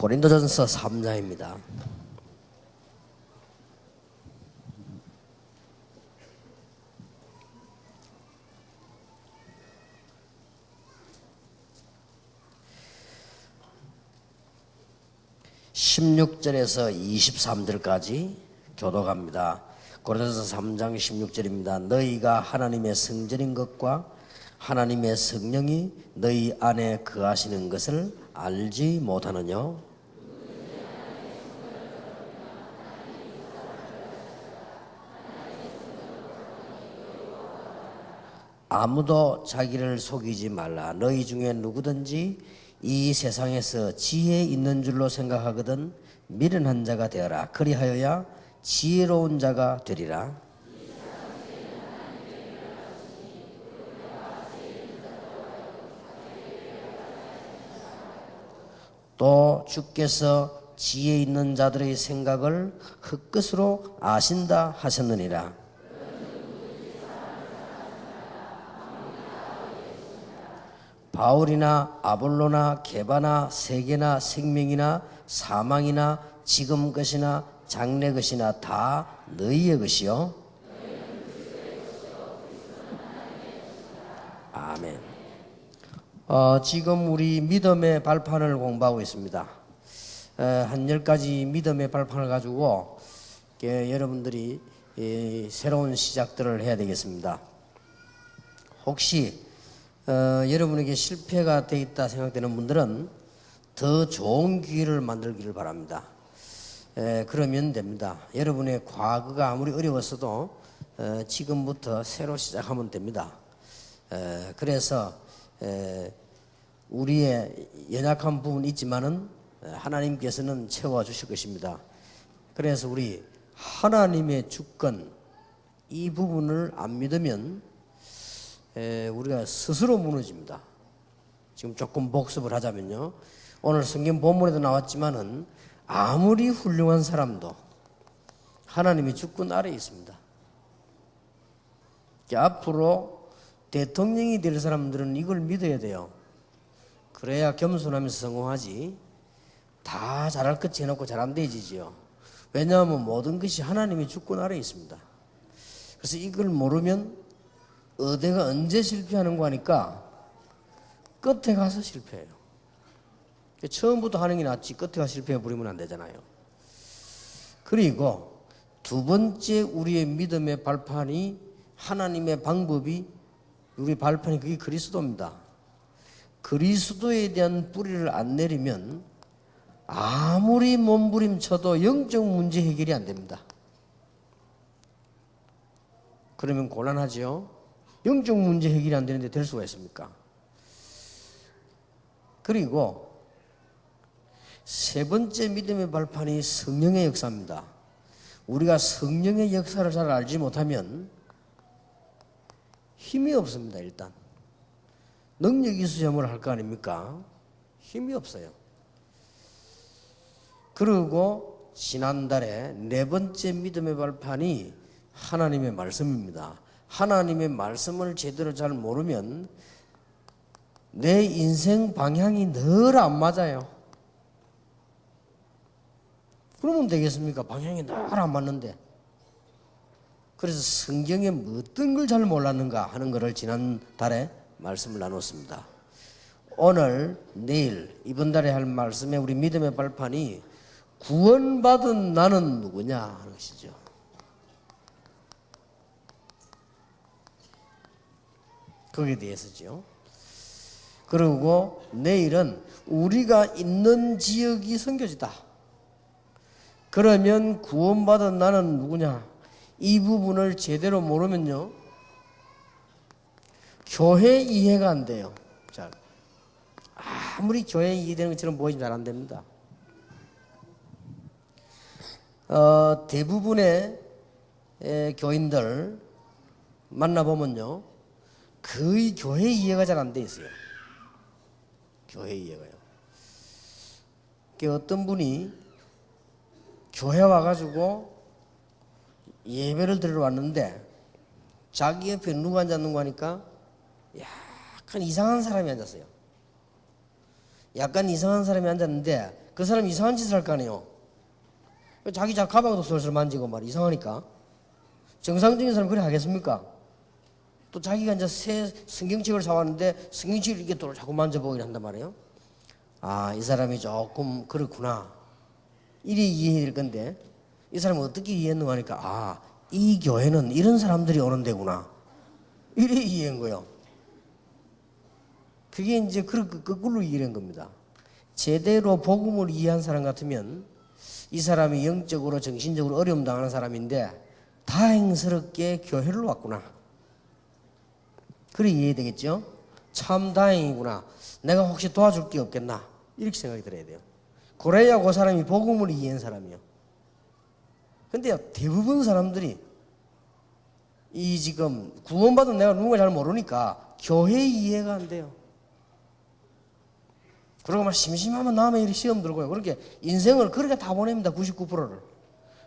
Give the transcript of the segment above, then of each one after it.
고린도전서 3장입니다. (16절에서) (23절까지) 교독합니다. 고린도전서 3장 16절입니다. 너희가 하나님의 성전인 것과 하나님의 성령이 너희 안에 거하시는 것을 알지 못하느냐? 아무도 자기를 속이지 말라. 너희 중에 누구든지 이 세상에서 지혜 있는 줄로 생각하거든 미련한 자가 되어라. 그리하여야 지혜로운 자가 되리라. 또 주께서 지혜 있는 자들의 생각을 흙끝으로 아신다 하셨느니라. 바울이나 아볼로나 게바나 세계나 생명이나 사망이나 지금 것이나 장래 것이나 다 너희의 것이요. 아멘. 지금 우리 믿음의 발판을 공부하고 있습니다. 한 10가지 믿음의 발판을 가지고 여러분들이 새로운 시작들을 해야 되겠습니다. 혹시 여러분에게 실패가 되어 있다 생각되는 분들은 더 좋은 기회를 만들기를 바랍니다. 그러면 됩니다. 여러분의 과거가 아무리 어려웠어도 지금부터 새로 시작하면 됩니다. 그래서 우리의 연약한 부분이 있지만은 하나님께서는 채워주실 것입니다. 그래서 우리 하나님의 주권 이 부분을 안 믿으면 우리가 스스로 무너집니다. 지금 조금 복습을 하자면요, 오늘 성경 본문에도 나왔지만은 아무리 훌륭한 사람도 하나님의 주권 아래에 있습니다. 앞으로 대통령이 될 사람들은 이걸 믿어야 돼요. 그래야 겸손하면서 성공하지. 다 잘할 것 해놓고 잘 안 되지요. 왜냐하면 모든 것이 하나님의 주권 아래에 있습니다. 그래서 이걸 모르면 어디가 언제 실패하는 거 하니까 끝에 가서 실패해요. 처음부터 하는 게 낫지 끝에 가서 실패해버리면 안 되잖아요. 그리고 두 번째 우리의 믿음의 발판이 하나님의 방법이 우리 발판이 그게 그리스도입니다. 그리스도에 대한 뿌리를 안 내리면 아무리 몸부림쳐도 영적 문제 해결이 안 됩니다. 그러면 곤란하죠. 영적 문제 해결이 안 되는데 될 수가 있습니까? 그리고 세 번째 믿음의 발판이 성령의 역사입니다. 우리가 성령의 역사를 잘 알지 못하면 힘이 없습니다. 일단 능력이 있어야 뭘 할 거 아닙니까? 힘이 없어요. 그리고 지난달에 네 번째 믿음의 발판이 하나님의 말씀입니다. 하나님의 말씀을 제대로 잘 모르면 내 인생 방향이 늘 안 맞아요. 그러면 되겠습니까? 방향이 늘 안 맞는데. 그래서 성경에 어떤 걸 잘 몰랐는가 하는 것을 지난달에 말씀을 나눴습니다. 오늘, 내일, 이번 달에 할 말씀에 우리 믿음의 발판이 구원받은 나는 누구냐 하는 것이죠. 거기에 대해서죠. 그리고 내일은 우리가 있는 지역이 선교지다. 그러면 구원받은 나는 누구냐? 이 부분을 제대로 모르면요, 교회 이해가 안 돼요. 잘. 아무리 교회 이해되는 것처럼 보이지면 잘 안 됩니다. 대부분의 교인들 만나보면요, 거의 교회 이해가 잘 안 돼 있어요. 교회 이해가요. 어떤 분이 교회 와가지고 예배를 드리러 왔는데 자기 옆에 누가 앉았는가 하니까 약간 이상한 사람이 앉았어요. 약간 이상한 사람이 앉았는데 그 사람이 이상한 짓을 할 거 아니에요. 자기 가방도 슬슬 만지고 말이야. 이상하니까. 정상적인 사람은 그래 하겠습니까? 또 자기가 이제 새 성경책을 사왔는데 성경책을 이렇게 또 자꾸 만져보긴 한단 말이에요. 아, 이 사람이 조금 그렇구나. 이래 이해해야 될 건데 이 사람은 어떻게 이해했는가 하니까 아, 이 교회는 이런 사람들이 오는 데구나. 이래 이해한 거예요. 그게 이제 거꾸로 이해한 겁니다. 제대로 복음을 이해한 사람 같으면 이 사람이 영적으로 정신적으로 어려움 당하는 사람인데 다행스럽게 교회를 왔구나. 그래 이해되겠죠? 참 다행이구나. 내가 혹시 도와줄 게 없겠나? 이렇게 생각이 들어야 돼요. 그래야 그 사람이 복음을 이해한 사람이요. 근데 대부분 사람들이 이 지금 구원받은 내가 누군가 잘 모르니까 교회 이해가 안 돼요. 그리고 막 심심하면 남의 일이 시험 들고요. 그렇게 인생을 그렇게 다 보냅니다. 99%를.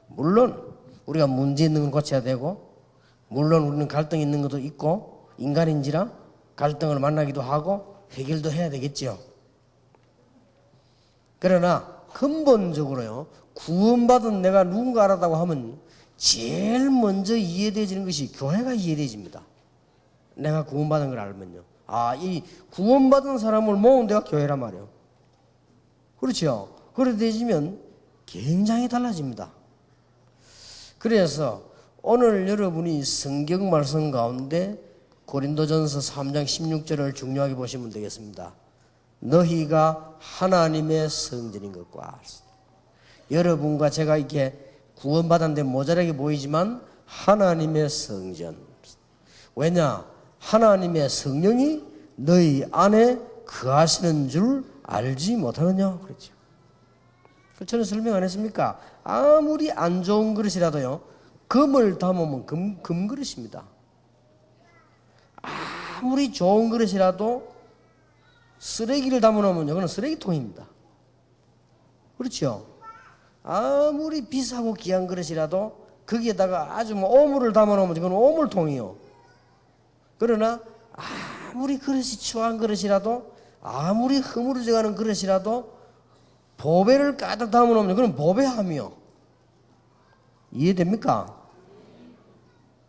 물론 우리가 문제 있는 건 고쳐야 되고, 물론 우리는 갈등 있는 것도 있고, 인간인지라 갈등을 만나기도 하고 해결도 해야 되겠죠. 그러나 근본적으로요, 구원받은 내가 누군가 알았다고 하면 제일 먼저 이해되어지는 것이 교회가 이해되어집니다. 내가 구원받은 걸 알면요. 아, 이 구원받은 사람을 모은 데가 교회란 말이에요. 그렇죠? 그렇게 되지면 굉장히 달라집니다. 그래서 오늘 여러분이 성경 말씀 가운데 고린도전서 3장 16절을 중요하게 보시면 되겠습니다. 너희가 하나님의 성전인 것과 여러분과 제가 이렇게 구원받았는데 모자라게 보이지만 하나님의 성전. 왜냐? 하나님의 성령이 너희 안에 거하시는 줄 알지 못하느냐? 그렇죠. 저는 설명 안 했습니까? 아무리 안 좋은 그릇이라도요, 금을 담으면 금그릇입니다. 아무리 좋은 그릇이라도 쓰레기를 담아놓으면 이거는 쓰레기통입니다. 그렇죠? 아무리 비싸고 귀한 그릇이라도 거기에다가 아주 오물을 담아놓으면 이건 오물통이요. 그러나 아무리 그릇이 추한 그릇이라도 아무리 허물어져가는 그릇이라도 보배를 가득 담아놓으면 그건 보배함이요. 이해됩니까?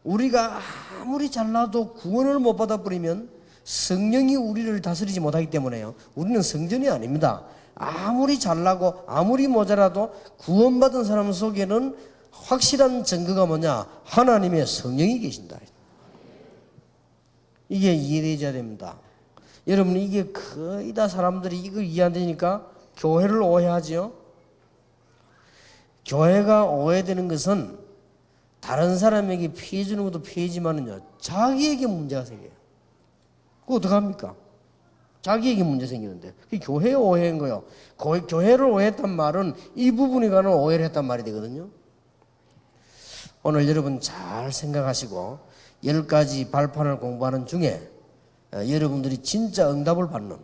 우리가 아무리 잘나도 구원을 못 받아버리면 성령이 우리를 다스리지 못하기 때문에요. 우리는 성전이 아닙니다. 아무리 잘나고 아무리 모자라도 구원받은 사람 속에는 확실한 증거가 뭐냐? 하나님의 성령이 계신다. 이게 이해되어야 됩니다. 여러분, 이게 거의 다 사람들이 이걸 이해 안 되니까 교회를 오해하지요. 교회가 오해되는 것은 다른 사람에게 피해 주는 것도 피해지만은요, 자기에게 문제가 생겨요. 그거 어떡합니까? 자기에게 문제 생기는데. 그게 교회 오해인 거예요. 교회를 오해했단 말은 이 부분에 관한 오해를 했단 말이 되거든요. 오늘 여러분 잘 생각하시고 10가지 발판을 공부하는 중에 여러분들이 진짜 응답을 받는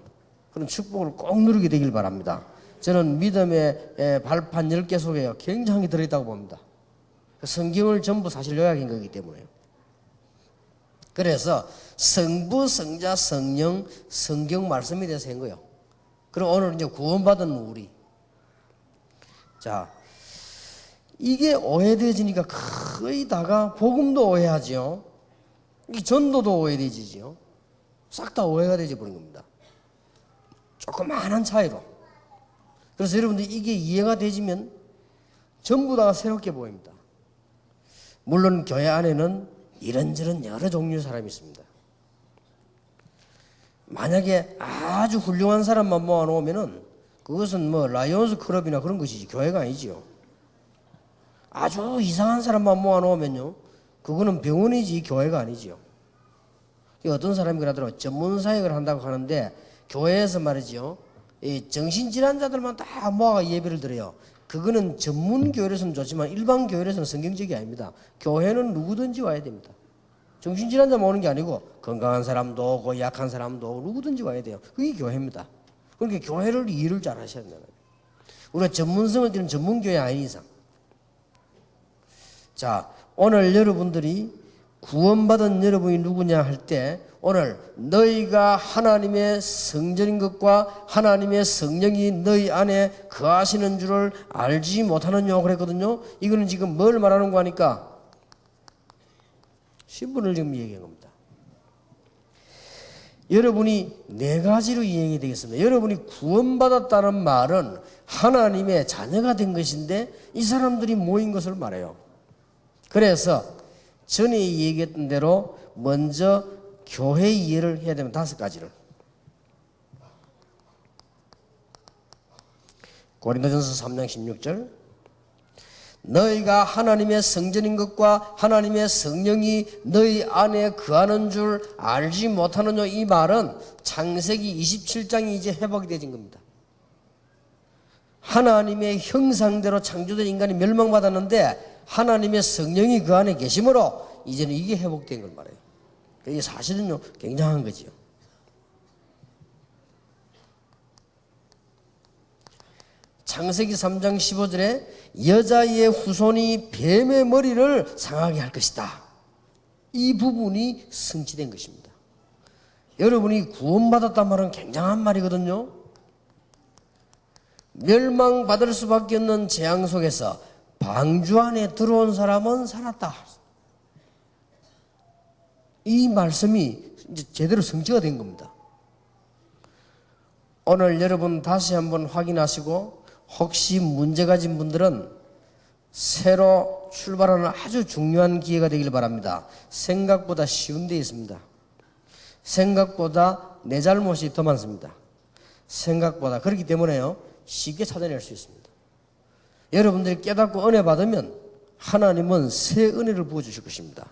그런 축복을 꼭 누리게 되길 바랍니다. 저는 믿음의 발판 10개 속에 굉장히 들어있다고 봅니다. 성경을 전부 사실 요약인 거기 때문에요. 그래서 성부, 성자, 성령, 성경 말씀에 대해서 한 거예요. 그리고 오늘 이제 구원받은 우리. 자, 이게 오해되어지니까 거의 다가 복음도 오해하죠. 이 전도도 오해되지죠. 싹 다 오해가 되어 버린 겁니다. 조그마한 차이로. 그래서 여러분들 이게 이해가 되지면 전부 다가 새롭게 보입니다. 물론 교회 안에는 이런저런 여러 종류의 사람이 있습니다. 만약에 아주 훌륭한 사람만 모아놓으면은 그것은 뭐 라이온스 클럽이나 그런 것이지 교회가 아니지요. 아주 이상한 사람만 모아놓으면요, 그거는 병원이지 교회가 아니지요. 어떤 사람이 그러더라고요. 전문사역을 한다고 하는데 교회에서 말이지요, 이 정신질환자들만 다 모아가 예배를 드려요. 그거는 전문 교회에서는 좋지만 일반 교회에서는 성경적이 아닙니다. 교회는 누구든지 와야 됩니다. 정신질환자만 오는 게 아니고 건강한 사람도 오고 약한 사람도 오고 누구든지 와야 돼요. 그게 교회입니다. 그러니까 교회를 이해를 잘 하셔야 된다는 거예요. 우리가 전문성을 띠는 전문교회 아닌 이상. 자, 오늘 여러분들이 구원받은 여러분이 누구냐 할 때 오늘 너희가 하나님의 성전인 것과 하나님의 성령이 너희 안에 거하시는 줄을 알지 못하느냐 그랬거든요. 이거는 지금 뭘 말하는 거 하니까 신분을 지금 얘기한 겁니다. 여러분이 네 가지로 이해가 되겠습니다. 여러분이 구원받았다는 말은 하나님의 자녀가 된 것인데 이 사람들이 모인 것을 말해요. 그래서 전에 얘기했던 대로 먼저 교회 이해를 해야 되면 5가지를. 고린도전서 3장 16절 너희가 하나님의 성전인 것과 하나님의 성령이 너희 안에 거하는 줄 알지 못하느냐. 이 말은 창세기 27장이 이제 회복이 되어진 겁니다. 하나님의 형상대로 창조된 인간이 멸망받았는데 하나님의 성령이 그 안에 계심으로 이제는 이게 회복된 걸 말해요. 이게 사실은요 굉장한 거지요. 창세기 3장 15절에 여자의 후손이 뱀의 머리를 상하게 할 것이다. 이 부분이 성취된 것입니다. 여러분이 구원받았단 말은 굉장한 말이거든요. 멸망받을 수밖에 없는 재앙 속에서 방주 안에 들어온 사람은 살았다. 이 말씀이 이제 제대로 성취가 된 겁니다. 오늘 여러분 다시 한번 확인하시고 혹시 문제 가진 분들은 새로 출발하는 아주 중요한 기회가 되길 바랍니다. 생각보다 쉬운 데 있습니다. 생각보다 내 잘못이 더 많습니다. 생각보다. 그렇기 때문에요 쉽게 찾아낼 수 있습니다. 여러분들이 깨닫고 은혜 받으면 하나님은 새 은혜를 부어주실 것입니다.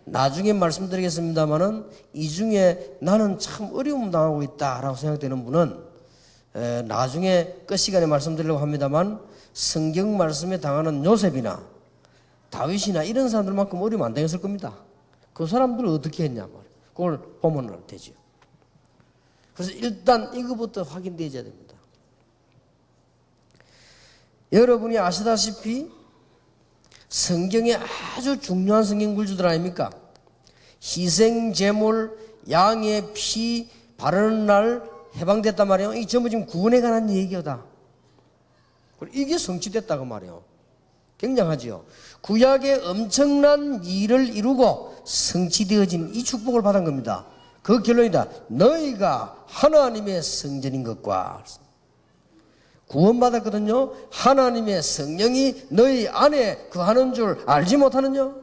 나중에 말씀드리겠습니다마는 이 중에 나는 참 어려움 당하고 있다라고 생각되는 분은 나중에 끝 시간에 말씀드리려고 합니다만 성경 말씀에 당하는 요셉이나 다윗이나 이런 사람들만큼 어려움 안 당했을 겁니다. 그 사람들은 어떻게 했냐 말이에요. 그걸 보면 되죠. 그래서 일단 이거부터 확인되어야 됩니다. 여러분이 아시다시피 성경에 아주 중요한 성경 구절들 아닙니까? 희생 제물, 양의 피 바르는 날 해방됐단 말이에요. 이 전부 지금 구원에 관한 얘기다. 이게 성취됐다고 말이에요. 굉장하지요. 구약의 엄청난 일을 이루고 성취되어진 이 축복을 받은 겁니다. 그 결론이다. 너희가 하나님의 성전인 것과 구원받았거든요. 하나님의 성령이 너희 안에 거하는 줄 알지 못하느냐?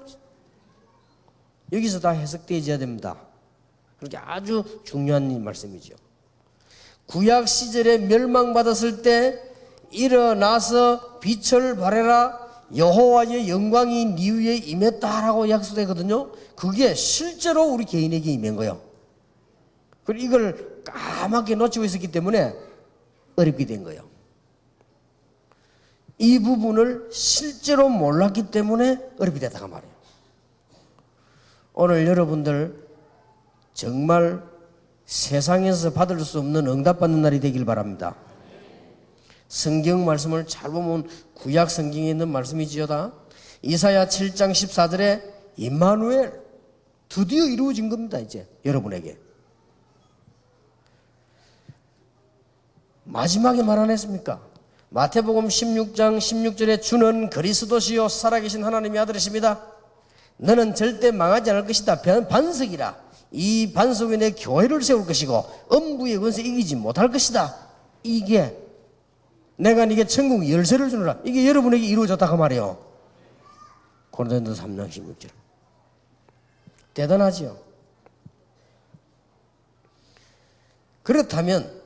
여기서 다 해석되어야 됩니다. 그렇게 아주 중요한 말씀이죠. 구약 시절에 멸망받았을 때 일어나서 빛을 발해라 여호와의 영광이 네 위에 임했다라고 약속되거든요. 그게 실제로 우리 개인에게 임한 거예요. 그리고 이걸 까맣게 놓치고 있었기 때문에 어렵게 된 거예요. 이 부분을 실제로 몰랐기 때문에 어렵게 됐다고 말이에요. 오늘 여러분들 정말 세상에서 받을 수 없는 응답받는 날이 되길 바랍니다. 성경 말씀을 잘 보면 구약 성경에 있는 말씀이지요다. 이사야 7장 14절에 임마누엘 드디어 이루어진 겁니다. 이제 여러분에게 마지막에 말 안 했습니까? 마태복음 16장 16절에 주는 그리스도시요 살아계신 하나님의 아들이십니다. 너는 절대 망하지 않을 것이다. 반석이라. 이 반석 위에 교회를 세울 것이고 음부의 권세 이기지 못할 것이다. 이게 내가 네게 천국 열쇠를 주노라. 이게 여러분에게 이루어졌다고 말이에요. 고린도전서 3장 16절. 대단하지요. 그렇다면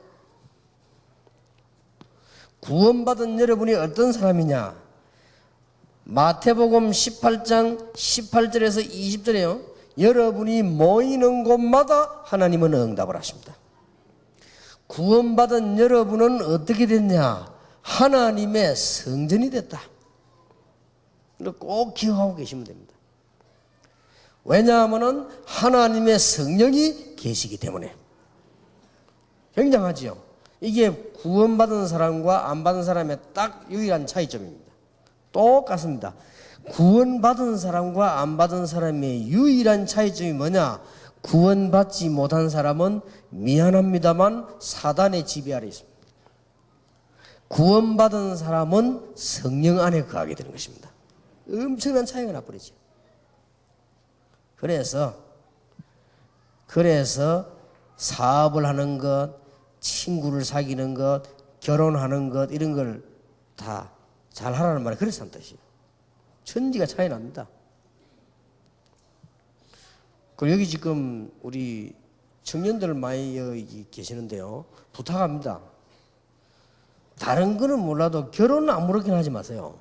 구원받은 여러분이 어떤 사람이냐? 마태복음 18장 18절에서 20절에요. 여러분이 모이는 곳마다 하나님은 응답을 하십니다. 구원받은 여러분은 어떻게 됐냐? 하나님의 성전이 됐다. 꼭 기억하고 계시면 됩니다. 왜냐하면 하나님의 성령이 계시기 때문에. 굉장하지요. 이게 구원받은 사람과 안 받은 사람의 딱 유일한 차이점입니다. 똑같습니다. 구원받은 사람과 안 받은 사람의 유일한 차이점이 뭐냐? 구원받지 못한 사람은 미안합니다만 사단의 지배 아래 있습니다. 구원받은 사람은 성령 안에 거하게 되는 것입니다. 엄청난 차이가 나버리죠. 그래서 사업을 하는 것, 친구를 사귀는 것, 결혼하는 것 이런 걸 다 잘하라는 말이 그래서 한 뜻이에요. 천지가 차이 납니다. 그리고 여기 지금 우리 청년들 많이 여기 계시는데요. 부탁합니다. 다른 거는 몰라도 결혼은 아무렇게나 하지 마세요.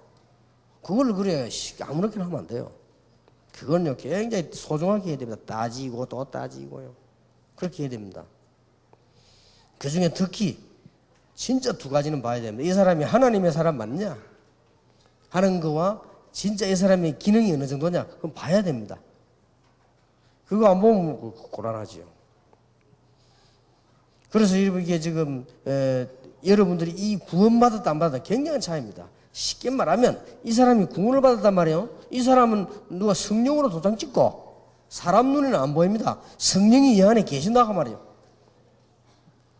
그걸 그래 아무렇게나 하면 안 돼요. 그건요 굉장히 소중하게 해야 됩니다. 따지고 또 따지고요. 그렇게 해야 됩니다. 그 중에 특히 진짜 두 가지는 봐야 됩니다. 이 사람이 하나님의 사람 맞냐 하는 거와 진짜 이 사람의 기능이 어느 정도냐 그건 봐야 됩니다. 그거 안 보면 곤란하지요. 그래서 이게 지금 여러분들이 이 구원받았다 안 받았다 굉장한 차이입니다. 쉽게 말하면 이 사람이 구원을 받았단 말이에요. 이 사람은 누가 성령으로 도장 찍고 사람 눈에는 안 보입니다. 성령이 이 안에 계신다고 말이에요.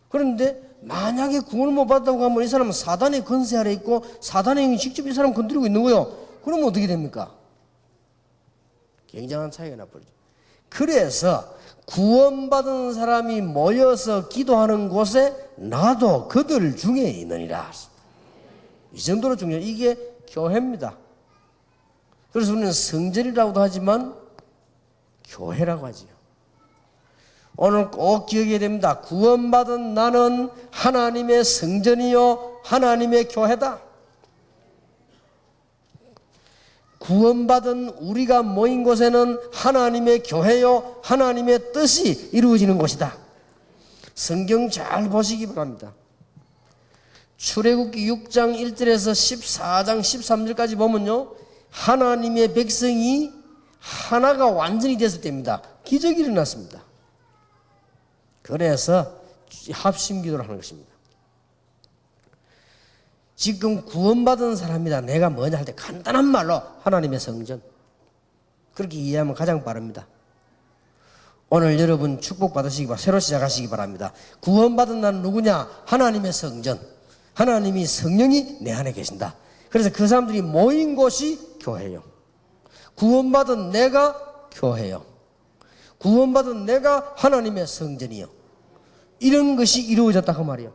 그런데 만약에 구원을 못 받았다고 하면 이 사람은 사단의 권세 아래 있고 사단의 영이 직접 이 사람 건드리고 있는 거예요. 그러면 어떻게 됩니까? 굉장한 차이가 나버리죠. 그래서 구원받은 사람이 모여서 기도하는 곳에 나도 그들 중에 있느니라. 이 정도로 중요해요. 이게 교회입니다. 그래서 우리는 성전이라고도 하지만 교회라고 하지요. 오늘 꼭 기억해야 됩니다. 구원받은 나는 하나님의 성전이요 하나님의 교회다. 구원받은 우리가 모인 곳에는 하나님의 교회요 하나님의 뜻이 이루어지는 곳이다. 성경 잘 보시기 바랍니다. 출애굽기 6장 1절에서 14장 13절까지 보면요 하나님의 백성이 하나가 완전히 됐을 때입니다. 기적이 일어났습니다. 그래서 합심기도를 하는 것입니다. 지금 구원받은 사람이다. 내가 뭐냐 할 때 간단한 말로 하나님의 성전. 그렇게 이해하면 가장 빠릅니다. 오늘 여러분 축복받으시기 바랍니다. 새로 시작하시기 바랍니다. 구원받은 나는 누구냐? 하나님의 성전. 하나님이 성령이 내 안에 계신다. 그래서 그 사람들이 모인 곳이 교회예요. 구원받은 내가 교회요. 구원받은 내가 하나님의 성전이요. 이런 것이 이루어졌다 그 말이에요.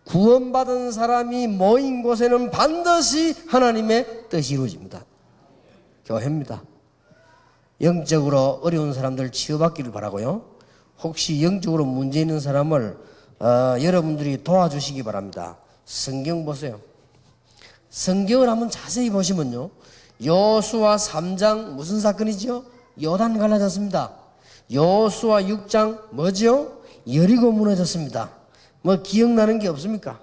구원받은 사람이 모인 곳에는 반드시 하나님의 뜻이 이루어집니다. 교회입니다. 영적으로 어려운 사람들 치유받기를 바라고요. 혹시 영적으로 문제 있는 사람을 여러분들이 도와주시기 바랍니다. 성경 보세요. 성경을 한번 자세히 보시면요. 여호수아 3장 무슨 사건이죠? 요단 갈라졌습니다. 여호수아 6장 뭐죠? 여리고 무너졌습니다. 뭐 기억나는 게 없습니까?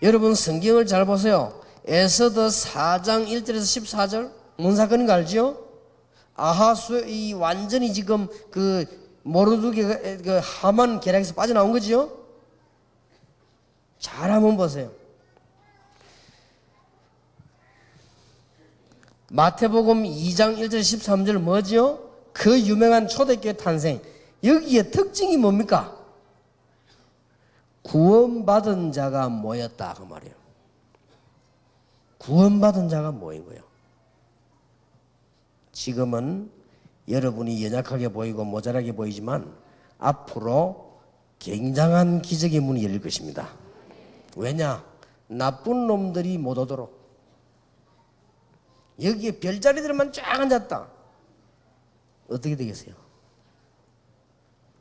여러분 성경을 잘 보세요. 에스더 4장 1절에서 14절 뭔 사건인가 알죠? 아하수 이 완전히 지금 그 모르드게 그 하만 계략에서 빠져나온 거죠? 잘 한번 보세요. 마태복음 2장 1절 13절 뭐죠? 그 유명한 초대교회 탄생. 여기에 특징이 뭡니까? 구원받은 자가 모였다 그 말이에요. 구원받은 자가 모인 거예요. 지금은 여러분이 연약하게 보이고 모자라게 보이지만 앞으로 굉장한 기적의 문이 열릴 것입니다. 왜냐? 나쁜 놈들이 못 오도록. 여기에 별자리들만 쫙 앉았다. 어떻게 되겠어요?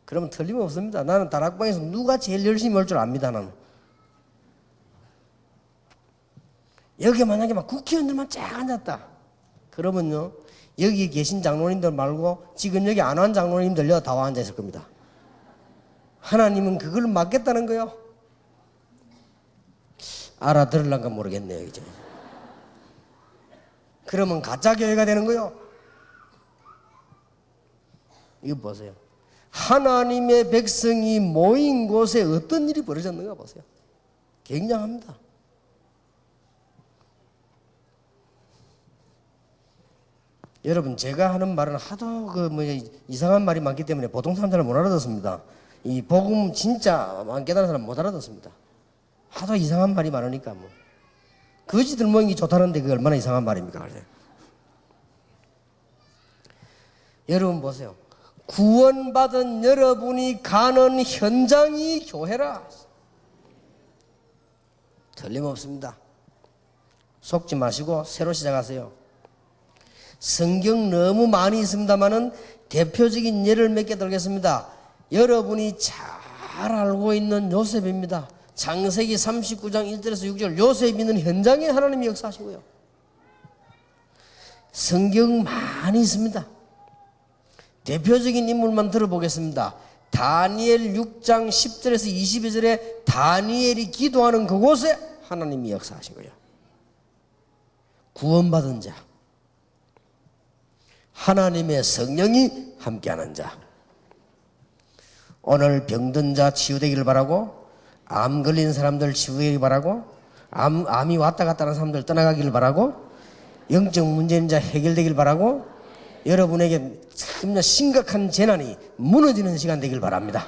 그러면 틀림없습니다. 나는 다락방에서 누가 제일 열심히 할 줄 압니다. 나는. 여기 만약에 막 국회의원들만 쫙 앉았다. 그러면요. 여기 계신 장로님들 말고 지금 여기 안 온 장로님들요. 다 와 앉아 있을 겁니다. 하나님은 그걸 막겠다는 거요. 알아들을란가 모르겠네요. 이제. 그러면 가짜 교회가 되는 거요. 이거 보세요. 하나님의 백성이 모인 곳에 어떤 일이 벌어졌는가 보세요. 굉장합니다. 여러분, 제가 하는 말은 하도 이상한 말이 많기 때문에 보통 사람들은 못 알아듣습니다. 이 복음 진짜 안 깨달은 사람 못 알아듣습니다. 하도 이상한 말이 많으니까 뭐. 거지 들먹이 좋다는데 그게 얼마나 이상한 말입니까? 여러분 보세요. 구원받은 여러분이 가는 현장이 교회라. 틀림없습니다. 속지 마시고 새로 시작하세요. 성경 너무 많이 있습니다만은 대표적인 예를 몇 개 들겠습니다. 여러분이 잘 알고 있는 요셉입니다. 창세기 39장 1절에서 6절 요셉이 있는 현장에 하나님이 역사하시고요. 성경 많이 있습니다. 대표적인 인물만 들어보겠습니다. 다니엘 6장 10절에서 22절에 다니엘이 기도하는 그곳에 하나님이 역사하시고요. 구원받은 자, 하나님의 성령이 함께하는 자, 오늘 병든 자 치유되기를 바라고, 암 걸린 사람들 치유되기를 바라고, 암이 왔다 갔다 하는 사람들 떠나가기를 바라고, 영적 문제인 자 해결되기를 바라고, 여러분에게 정말 심각한 재난이 무너지는 시간 되길 바랍니다.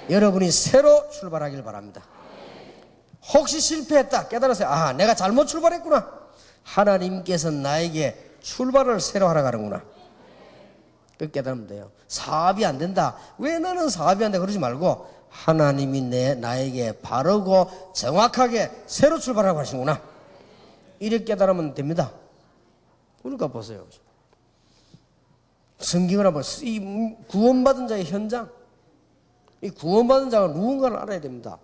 여러분이 새로 출발하길 바랍니다. 혹시 실패했다 깨달았어요. 아, 내가 잘못 출발했구나. 하나님께서 나에게 출발을 새로 하러 가는구나. 그 깨달으면 돼요. 사업이 안 된다. 왜 나는 사업이 안 돼? 그러지 말고 하나님이 나에게 바르고 정확하게 새로 출발하고 하시구나. 이렇게 깨달으면 됩니다. 그러니까 보세요. 성경을 한번 이 구원받은 자의 현장, 이 구원받은 자가 누군가를 알아야 됩니다.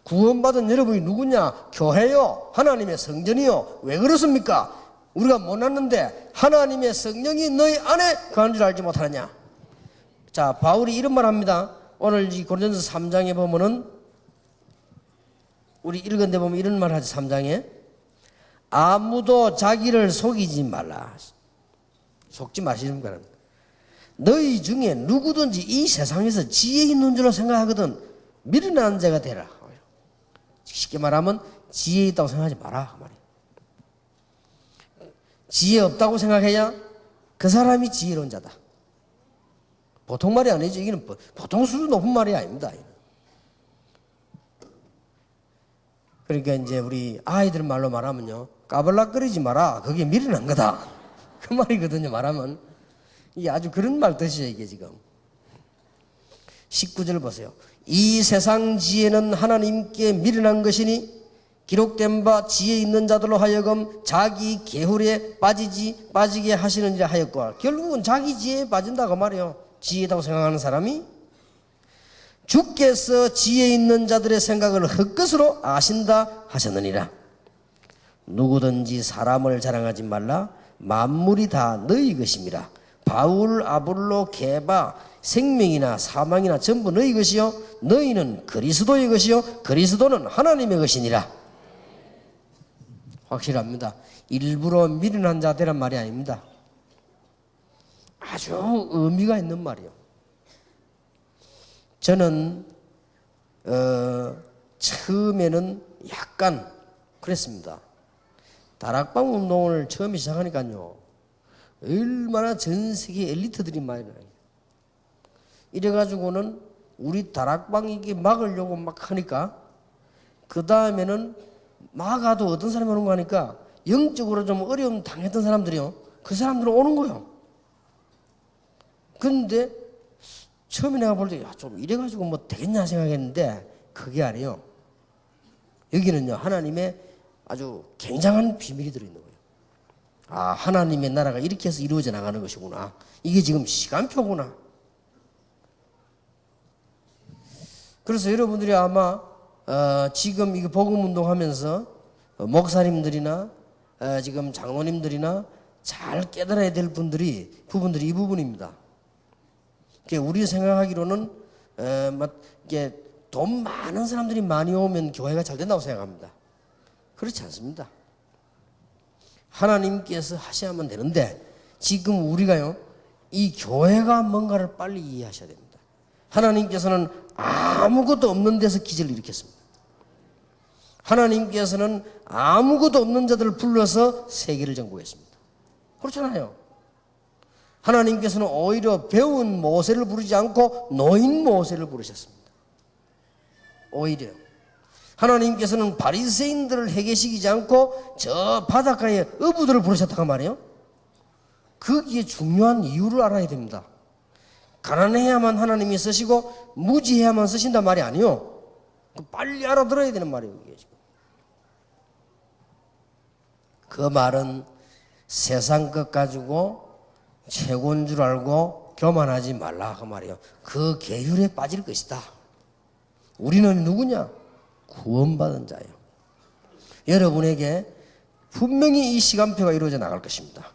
구원받은 여러분이 누구냐? 교회요, 하나님의 성전이요. 왜 그렇습니까? 우리가 못났는데 하나님의 성령이 너희 안에 거하는 줄 알지 못하느냐? 자, 바울이 이런 말 합니다. 오늘 이 고린도서 3장에 보면은 우리 읽은 데 보면 이런 말 하지. 3장에 아무도 자기를 속이지 말라. 속지 마시는 거랍니다. 너희 중에 누구든지 이 세상에서 지혜 있는 줄로 생각하거든 미련한 자가 되라. 쉽게 말하면 지혜 있다고 생각하지 마라 그 말이에요. 지혜 없다고 생각해야 그 사람이 지혜로운 자다. 보통 말이 아니죠. 이거는 보통 수준 높은 말이 아닙니다. 그러니까 이제 우리 아이들 말로 말하면요, 까불락거리지 마라. 그게 미련한 거다. 그 말이거든요. 말하면 이게 아주 그런 말 뜻이에요. 이게 지금 19절 보세요. 이 세상 지혜는 하나님께 미련한 것이니 기록된 바 지혜 있는 자들로 하여금 자기 계율에 빠지게 하시느니라 하였고, 결국은 자기 지혜에 빠진다고 말이에요. 지혜다고 생각하는 사람이 주께서 지혜 있는 자들의 생각을 헛것으로 아신다 하셨느니라. 누구든지 사람을 자랑하지 말라. 만물이 다 너희 것임이라. 바울, 아볼로, 게바, 생명이나 사망이나 전부 너희 것이요 너희는 그리스도의 것이요 그리스도는 하나님의 것이니라. 확실합니다. 일부러 미련한 자 되란 말이 아닙니다. 아주 의미가 있는 말이요. 저는 처음에는 약간 그랬습니다. 다락방 운동을 처음 시작하니까요, 얼마나 전 세계 엘리트들이 많이 나요. 이래가지고는 우리 다락방 이게 막으려고 막 하니까, 그 다음에는 막아도 어떤 사람이 오는 거 하니까 영적으로 좀 어려움 당했던 사람들이요, 그 사람들은 오는 거예요. 근데 처음에 내가 볼 때 좀 이래가지고 뭐 되겠냐 생각했는데 그게 아니에요. 여기는요, 하나님의 아주 굉장한 비밀이 들어있는 거예요. 아, 하나님의 나라가 이렇게 해서 이루어져 나가는 것이구나. 이게 지금 시간표구나. 그래서 여러분들이 아마 지금 이거 복음운동 하면서 목사님들이나 지금 장로님들이나 잘 깨달아야 될 부분들이 이 부분입니다. 우리 생각하기로는 이게 돈 많은 사람들이 많이 오면 교회가 잘 된다고 생각합니다. 그렇지 않습니다. 하나님께서 하셔야만 되는데, 지금 우리가요, 이 교회가 뭔가를 빨리 이해하셔야 됩니다. 하나님께서는 아무것도 없는 데서 기적을 일으켰습니다. 하나님께서는 아무것도 없는 자들을 불러서 세계를 정복했습니다. 그렇잖아요. 하나님께서는 오히려 배운 모세를 부르지 않고 노인 모세를 부르셨습니다. 오히려 하나님께서는 바리새인들을 회개시키지 않고 저 바닷가에 어부들을 부르셨다고 말이에요. 거기에 중요한 이유를 알아야 됩니다. 가난해야만 하나님이 쓰시고 무지해야만 쓰신단 말이 아니요. 빨리 알아들어야 되는 말이에요. 그 말은 세상 것 가지고 최고인 줄 알고 교만하지 말라 그 말이에요. 그 계율에 빠질 것이다. 우리는 누구냐? 구원받은 자예요. 여러분에게 분명히 이 시간표가 이루어져 나갈 것입니다.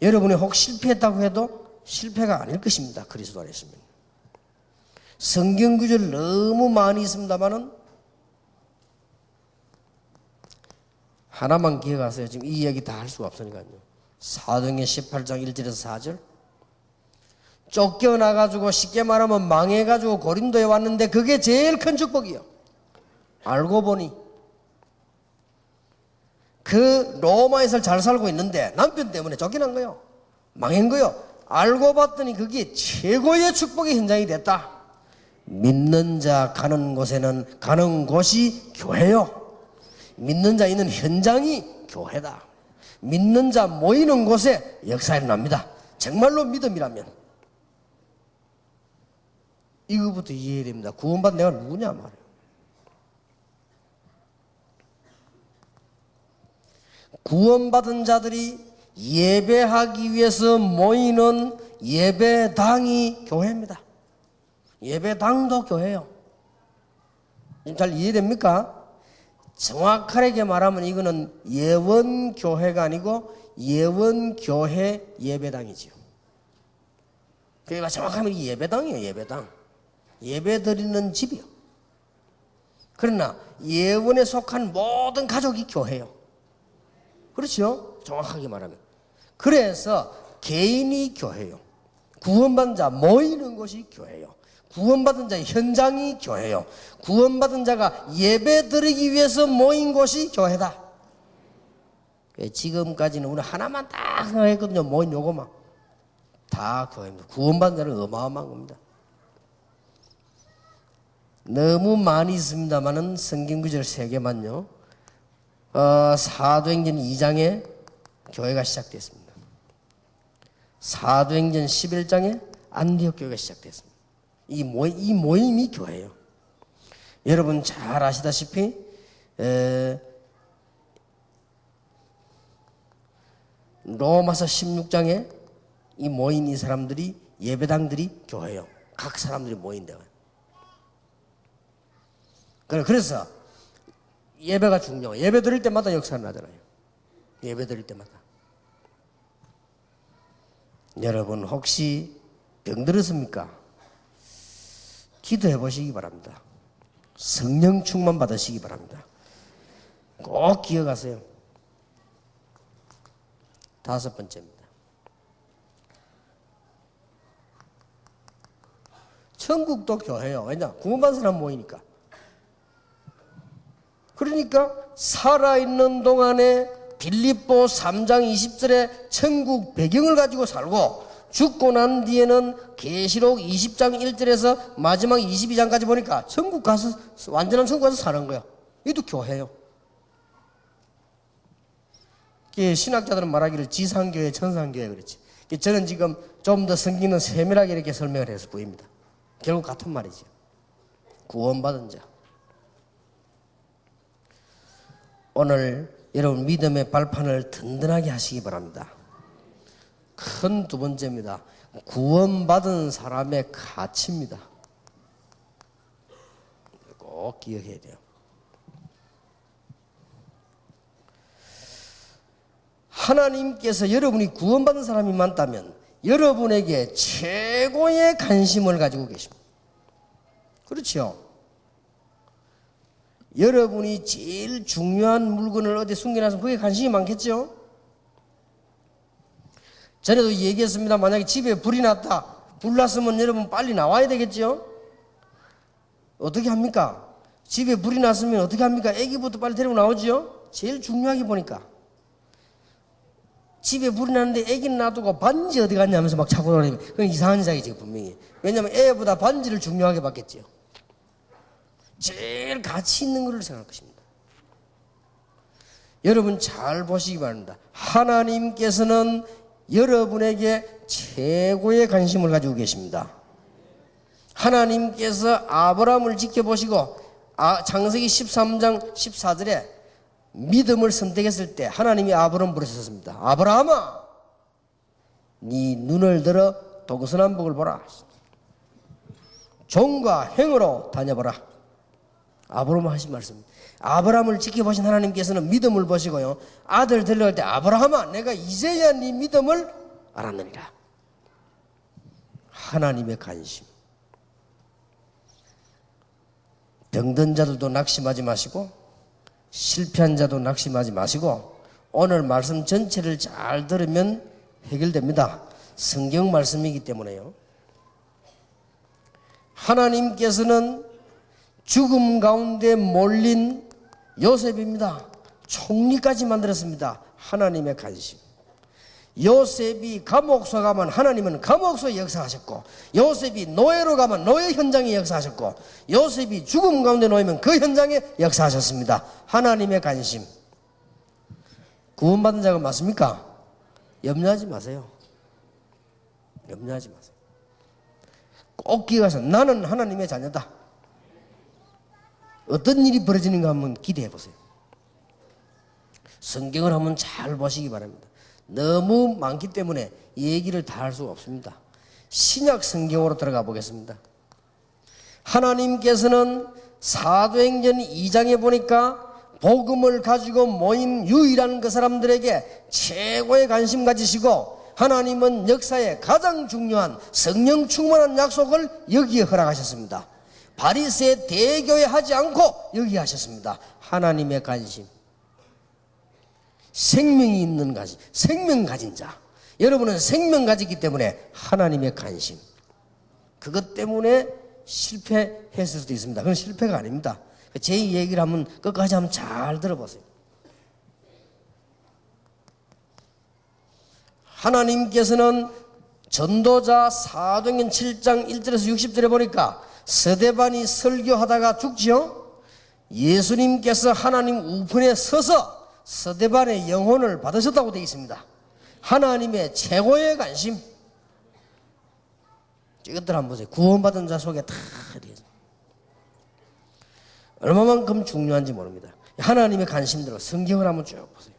여러분이 혹 실패했다고 해도 실패가 아닐 것입니다. 그리스도 안에 있으면. 성경 구절 너무 많이 있습니다만은 하나만 기억하세요. 지금 이 이야기 다 할 수가 없으니까요. 사도행전 18장 1절에서 4절. 쫓겨나가지고 쉽게 말하면 망해가지고 고린도에 왔는데 그게 제일 큰 축복이요. 알고 보니 그 로마에서 잘 살고 있는데 남편 때문에 쫓겨난 거요. 망한 거요. 알고 봤더니 그게 최고의 축복의 현장이 됐다. 믿는 자 가는 곳에는 가는 곳이 교회요. 믿는 자 있는 현장이 교회다. 믿는 자 모이는 곳에 역사 일어납니다. 정말로 믿음이라면 이거부터 이해해야 됩니다. 구원받은 내가 누구냐 말이에요. 구원받은 자들이 예배하기 위해서 모이는 예배당이 교회입니다. 예배당도 교회예요. 잘 이해됩니까? 정확하게 말하면 이거는 예원교회가 아니고 예원교회 예배당이지요. 그러니까 정확하면 이게 예배당이에요. 예배당. 예배 드리는 집이요. 그러나 예원에 속한 모든 가족이 교회예요. 그렇죠? 정확하게 말하면. 그래서 개인이 교회예요. 구원받은 자 모이는 것이 교회예요. 구원받은 자의 현장이 교회요. 구원받은 자가 예배 드리기 위해서 모인 곳이 교회다. 지금까지는 우리 하나만 딱 생각했거든요. 모인 요거만. 다 교회입니다. 구원받은 자는 어마어마한 겁니다. 너무 많이 있습니다만은 성경 구절 3개만요. 사도행전 2장에 교회가 시작됐습니다. 사도행전 11장에 안디옥 교회가 시작됐습니다. 이 모임이 교회예요. 여러분 잘 아시다시피 로마서 16장에 이 모인 이 사람들이 예배당들이 교회예요. 각 사람들이 모인대요. 그래서 예배가 중요해요. 예배 드릴 때마다 역사가 나잖아요. 예배 드릴 때마다. 여러분 혹시 병들었습니까? 기도해 보시기 바랍니다. 성령 충만 받으시기 바랍니다. 꼭 기억하세요. 5번째입니다. 천국도 교회예요. 왜냐? 구원받은 사람 모이니까. 그러니까 살아있는 동안에 빌립보 3장 20절에 천국 배경을 가지고 살고 죽고 난 뒤에는 계시록 20장 1절에서 마지막 22장까지 보니까 천국 가서 완전한 천국 가서 사는 거야. 이것도 교회예요. 신학자들은 말하기를 지상교회, 천상교회 그랬지. 저는 지금 좀 더 성경은 세밀하게 이렇게 설명을 해서 보입니다. 결국 같은 말이죠. 구원받은 자. 오늘 여러분 믿음의 발판을 든든하게 하시기 바랍니다. 큰 2번째입니다. 구원받은 사람의 가치입니다. 꼭 기억해야 돼요. 하나님께서 여러분이 구원받은 사람이 많다면 여러분에게 최고의 관심을 가지고 계십니다. 그렇죠? 여러분이 제일 중요한 물건을 어디 숨겨놔서 그게 관심이 많겠죠? 전에도 얘기했습니다. 만약에 집에 불이 났다. 불 났으면 여러분 빨리 나와야 되겠죠? 어떻게 합니까? 집에 불이 났으면 어떻게 합니까? 애기부터 빨리 데리고 나오죠? 제일 중요하게 보니까. 집에 불이 나는데 애기는 놔두고 반지 어디 갔냐 하면서 막 찾고 돌아다니면 그건 이상한 이상이지 분명히. 왜냐하면 애보다 반지를 중요하게 봤겠지요. 제일 가치 있는 것을 생각할 것입니다. 여러분 잘 보시기 바랍니다. 하나님께서는 여러분에게 최고의 관심을 가지고 계십니다. 하나님께서 아브라함을 지켜보시고 창세기 13장 14절에 믿음을 선택했을 때 하나님이 아브라함을 부르셨습니다. 아브라함아, 네 눈을 들어 동서남북을 보라. 종과 행으로 다녀보라. 아브라함 하신 말씀입니다. 아브라함을 지켜보신 하나님께서는 믿음을 보시고요, 아들 데려갈 때 아브라함아, 내가 이제야 네 믿음을 알았느니라. 하나님의 관심. 병든 자들도 낙심하지 마시고 실패한 자도 낙심하지 마시고 오늘 말씀 전체를 잘 들으면 해결됩니다. 성경 말씀이기 때문에요. 하나님께서는 죽음 가운데 몰린 요셉입니다. 총리까지 만들었습니다. 하나님의 관심. 요셉이 감옥소 가면 하나님은 감옥소 역사하셨고, 요셉이 노예로 가면 노예 현장에 역사하셨고, 요셉이 죽음 가운데 놓이면 그 현장에 역사하셨습니다. 하나님의 관심. 구원받은 자가 맞습니까? 염려하지 마세요. 염려하지 마세요. 꼭 기억하세요. 나는 하나님의 자녀다. 어떤 일이 벌어지는가 한번 기대해 보세요. 성경을 한번 잘 보시기 바랍니다. 너무 많기 때문에 이 얘기를 다 할 수가 없습니다. 신약 성경으로 들어가 보겠습니다. 하나님께서는 사도행전 2장에 보니까 복음을 가지고 모인 유일한 그 사람들에게 최고의 관심 가지시고, 하나님은 역사에 가장 중요한 성령 충만한 약속을 여기에 허락하셨습니다. 바리새 대교회 하지 않고 여기에 하셨습니다. 하나님의 관심. 생명이 있는 가지, 생명 가진 자. 여러분은 생명 가지기 때문에 하나님의 관심. 그것 때문에 실패했을 수도 있습니다. 그건 실패가 아닙니다. 제 얘기를 한번 끝까지 한번 잘 들어보세요. 하나님께서는 전도자 사도행전 7장 1절에서 60절에 보니까 스데반이 설교하다가 죽지요. 예수님께서 하나님 우편에 서서 스데반의 영혼을 받으셨다고 되어 있습니다. 하나님의 최고의 관심. 이것들 한번 보세요. 구원받은 자 속에 다 얼마만큼 중요한지 모릅니다. 하나님의 관심대로 성경을 한번 쭉 보세요.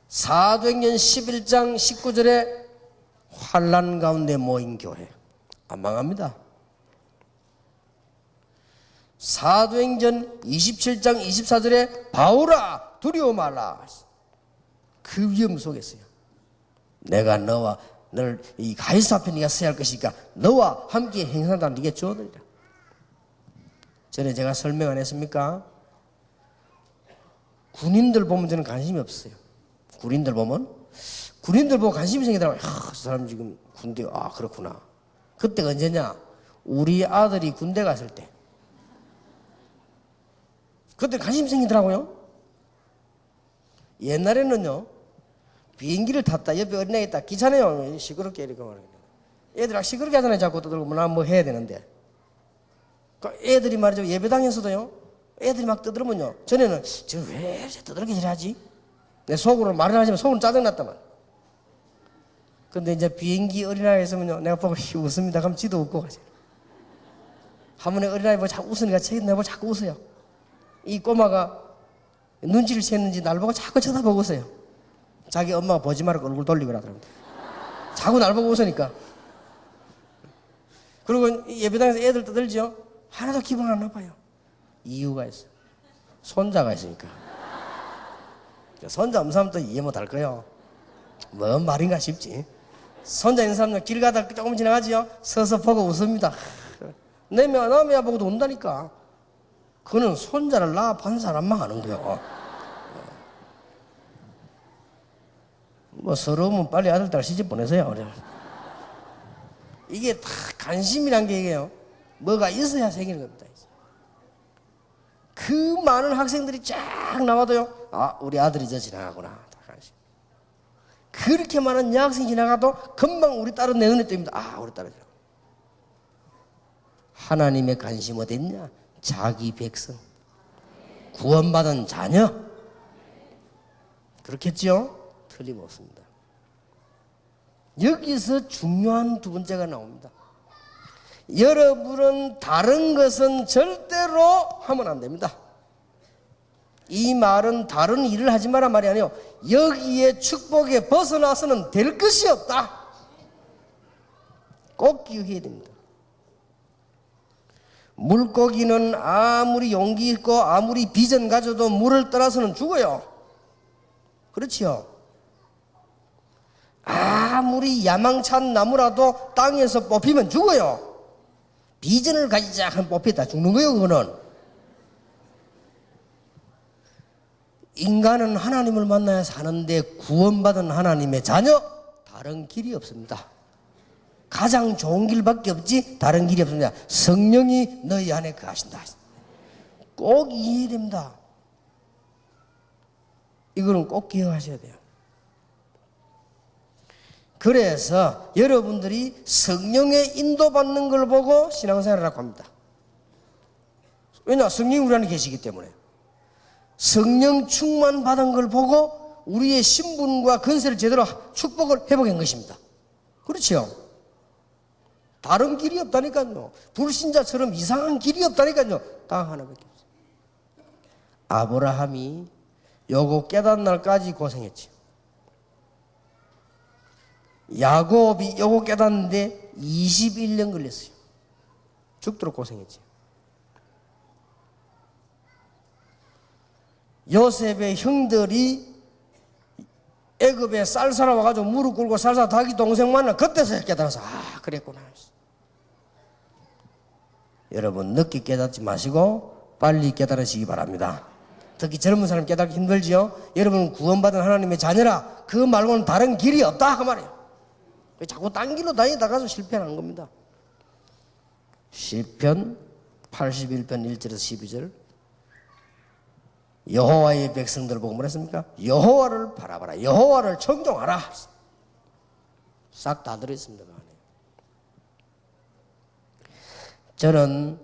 사도행전 11장 19절에 환난 가운데 모인 교회 안 망합니다. 사도행전 27장 24절에 바울아 두려워 말라. 그 위험 속에 있어요. 내가 너와 너를 이 가이사 앞에 네가 서야 할 것이니까 너와 함께 행선다 네게 주어들리라. 전에 제가 설명 안 했습니까? 군인들 보면 저는 관심이 없어요. 군인들 보고 관심이 생기더라고요. 저 사람 지금 군대, 그렇구나. 그때가 언제냐? 우리 아들이 군대 갔을 때. 그때 관심 생기더라고요. 옛날에는요, 비행기를 탔다, 옆에 어린애가 있다, 귀찮아요. 시끄럽게 이렇게 말해요. 애들 시끄럽게 하잖아요. 자꾸 떠들고, 나 뭐 해야 되는데. 애들이 말이죠. 예배당에서도요, 애들이 막 떠들으면요, 전에는 저 왜 이렇게 떠들게 하지? 내 속으로 말을 하지만 속으로 짜증났다만. 근데 이제 비행기 어린아이 있으면요, 내가 보고 웃습니다. 그럼 지도 웃고 가죠. 한 번에 어린아이 보고 자꾸 웃으니까 내가 보고 자꾸 웃어요. 이 꼬마가 눈치를 챘는지 날 보고 자꾸 쳐다보고 웃어요. 자기 엄마가 보지 말고 얼굴 돌리고 그러더라고요. 자꾸 날 보고 웃으니까. 그리고 예배당에서 애들 떠들죠. 하나도 기분 안 나빠요. 이유가 있어요. 손자가 있으니까. 손자 없는 사람도 이해 못할 거예요. 뭔 말인가 싶지. 손자 있는 사람은 길 가다 조금 지나가지요. 서서 보고 웃습니다. 남이야 보고도 운다니까. 그거는 손자를 낳아본 사람만 하는 거예요. 뭐 서러우면 빨리 아들 딸 시집 보내세요. 이게 다 관심이란 게 이게요. 뭐가 있어야 생기는 겁니다. 그 많은 학생들이 쫙 나와도요, 우리 아들이 저 지나가구나. 다 관심. 그렇게 많은 여학생이 지나가도 금방 우리 딸은 내 눈에 띕니다. 아, 우리 딸은. 하나님의 관심 어디 있냐? 자기 백성, 구원받은 자녀. 그렇겠죠? 틀림없습니다. 여기서 중요한 두 번째가 나옵니다. 여러분은 다른 것은 절대로 하면 안 됩니다. 이 말은 다른 일을 하지 마라 말이 아니에요. 여기에 축복에 벗어나서는 될 것이 없다. 꼭 기억해야 됩니다. 물고기는 아무리 용기 있고 아무리 비전 가져도 물을 떠나서는 죽어요. 그렇지요? 아무리 야망찬 나무라도 땅에서 뽑히면 죽어요. 비전을 가지자 하면 뽑혔다 죽는 거예요. 그거는. 인간은 하나님을 만나야 사는데 구원받은 하나님의 자녀, 다른 길이 없습니다. 가장 좋은 길밖에 없지 다른 길이 없습니다. 성령이 너희 안에 거하신다. 꼭 이해됩니다. 이거는 꼭 기억하셔야 돼요. 그래서 여러분들이 성령의 인도받는 걸 보고 신앙생활을 합니다. 왜냐? 성령이 우리 안에 계시기 때문에. 성령 충만 받은 걸 보고 우리의 신분과 건세를 제대로 축복을 회복한 것입니다. 그렇죠? 다른 길이 없다니까요. 불신자처럼 이상한 길이 없다니까요. 딱 하나밖에 없어요. 아브라함이 요거 깨닫는 날까지 고생했지. 야곱이 요거 깨닫는데 21년 걸렸어요. 죽도록 고생했지. 요셉의 형들이 애굽에 쌀 사러 와가지고 무릎 꿇고 쌀 사러 자기 동생 만나 그때서야 깨달아서 아 그랬구나. 여러분 늦게 깨닫지 마시고 빨리 깨달으시기 바랍니다. 특히 젊은 사람 깨닫기 힘들지요. 여러분은 구원받은 하나님의 자녀라. 그 말고는 다른 길이 없다 그 말이에요. 자꾸 딴 길로 다니다가서 실패하는 겁니다. 시편 81편 1절에서 12절 여호와의 백성들 보고 뭐랬습니까? 여호와를 바라봐라. 여호와를 청종하라. 싹 다 들어있습니다. 그 안에. 저는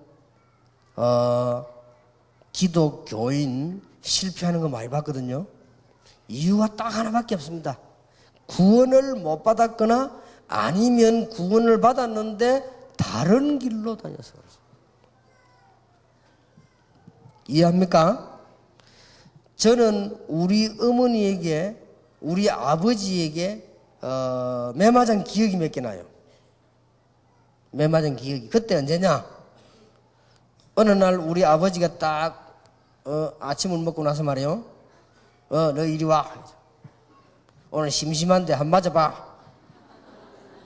기독교인 실패하는 거 많이 봤거든요. 이유가 딱 하나밖에 없습니다. 구원을 못 받았거나 아니면 구원을 받았는데 다른 길로 다녀서 그렇습니다. 이해합니까? 저는 우리 어머니에게 우리 아버지에게 매맞은 기억이 몇 개 나요. 매맞은 기억이. 그때 언제냐? 어느 날 우리 아버지가 딱 아침을 먹고 나서 말이에요. 너 이리 와. 오늘 심심한데 한 번 맞아봐.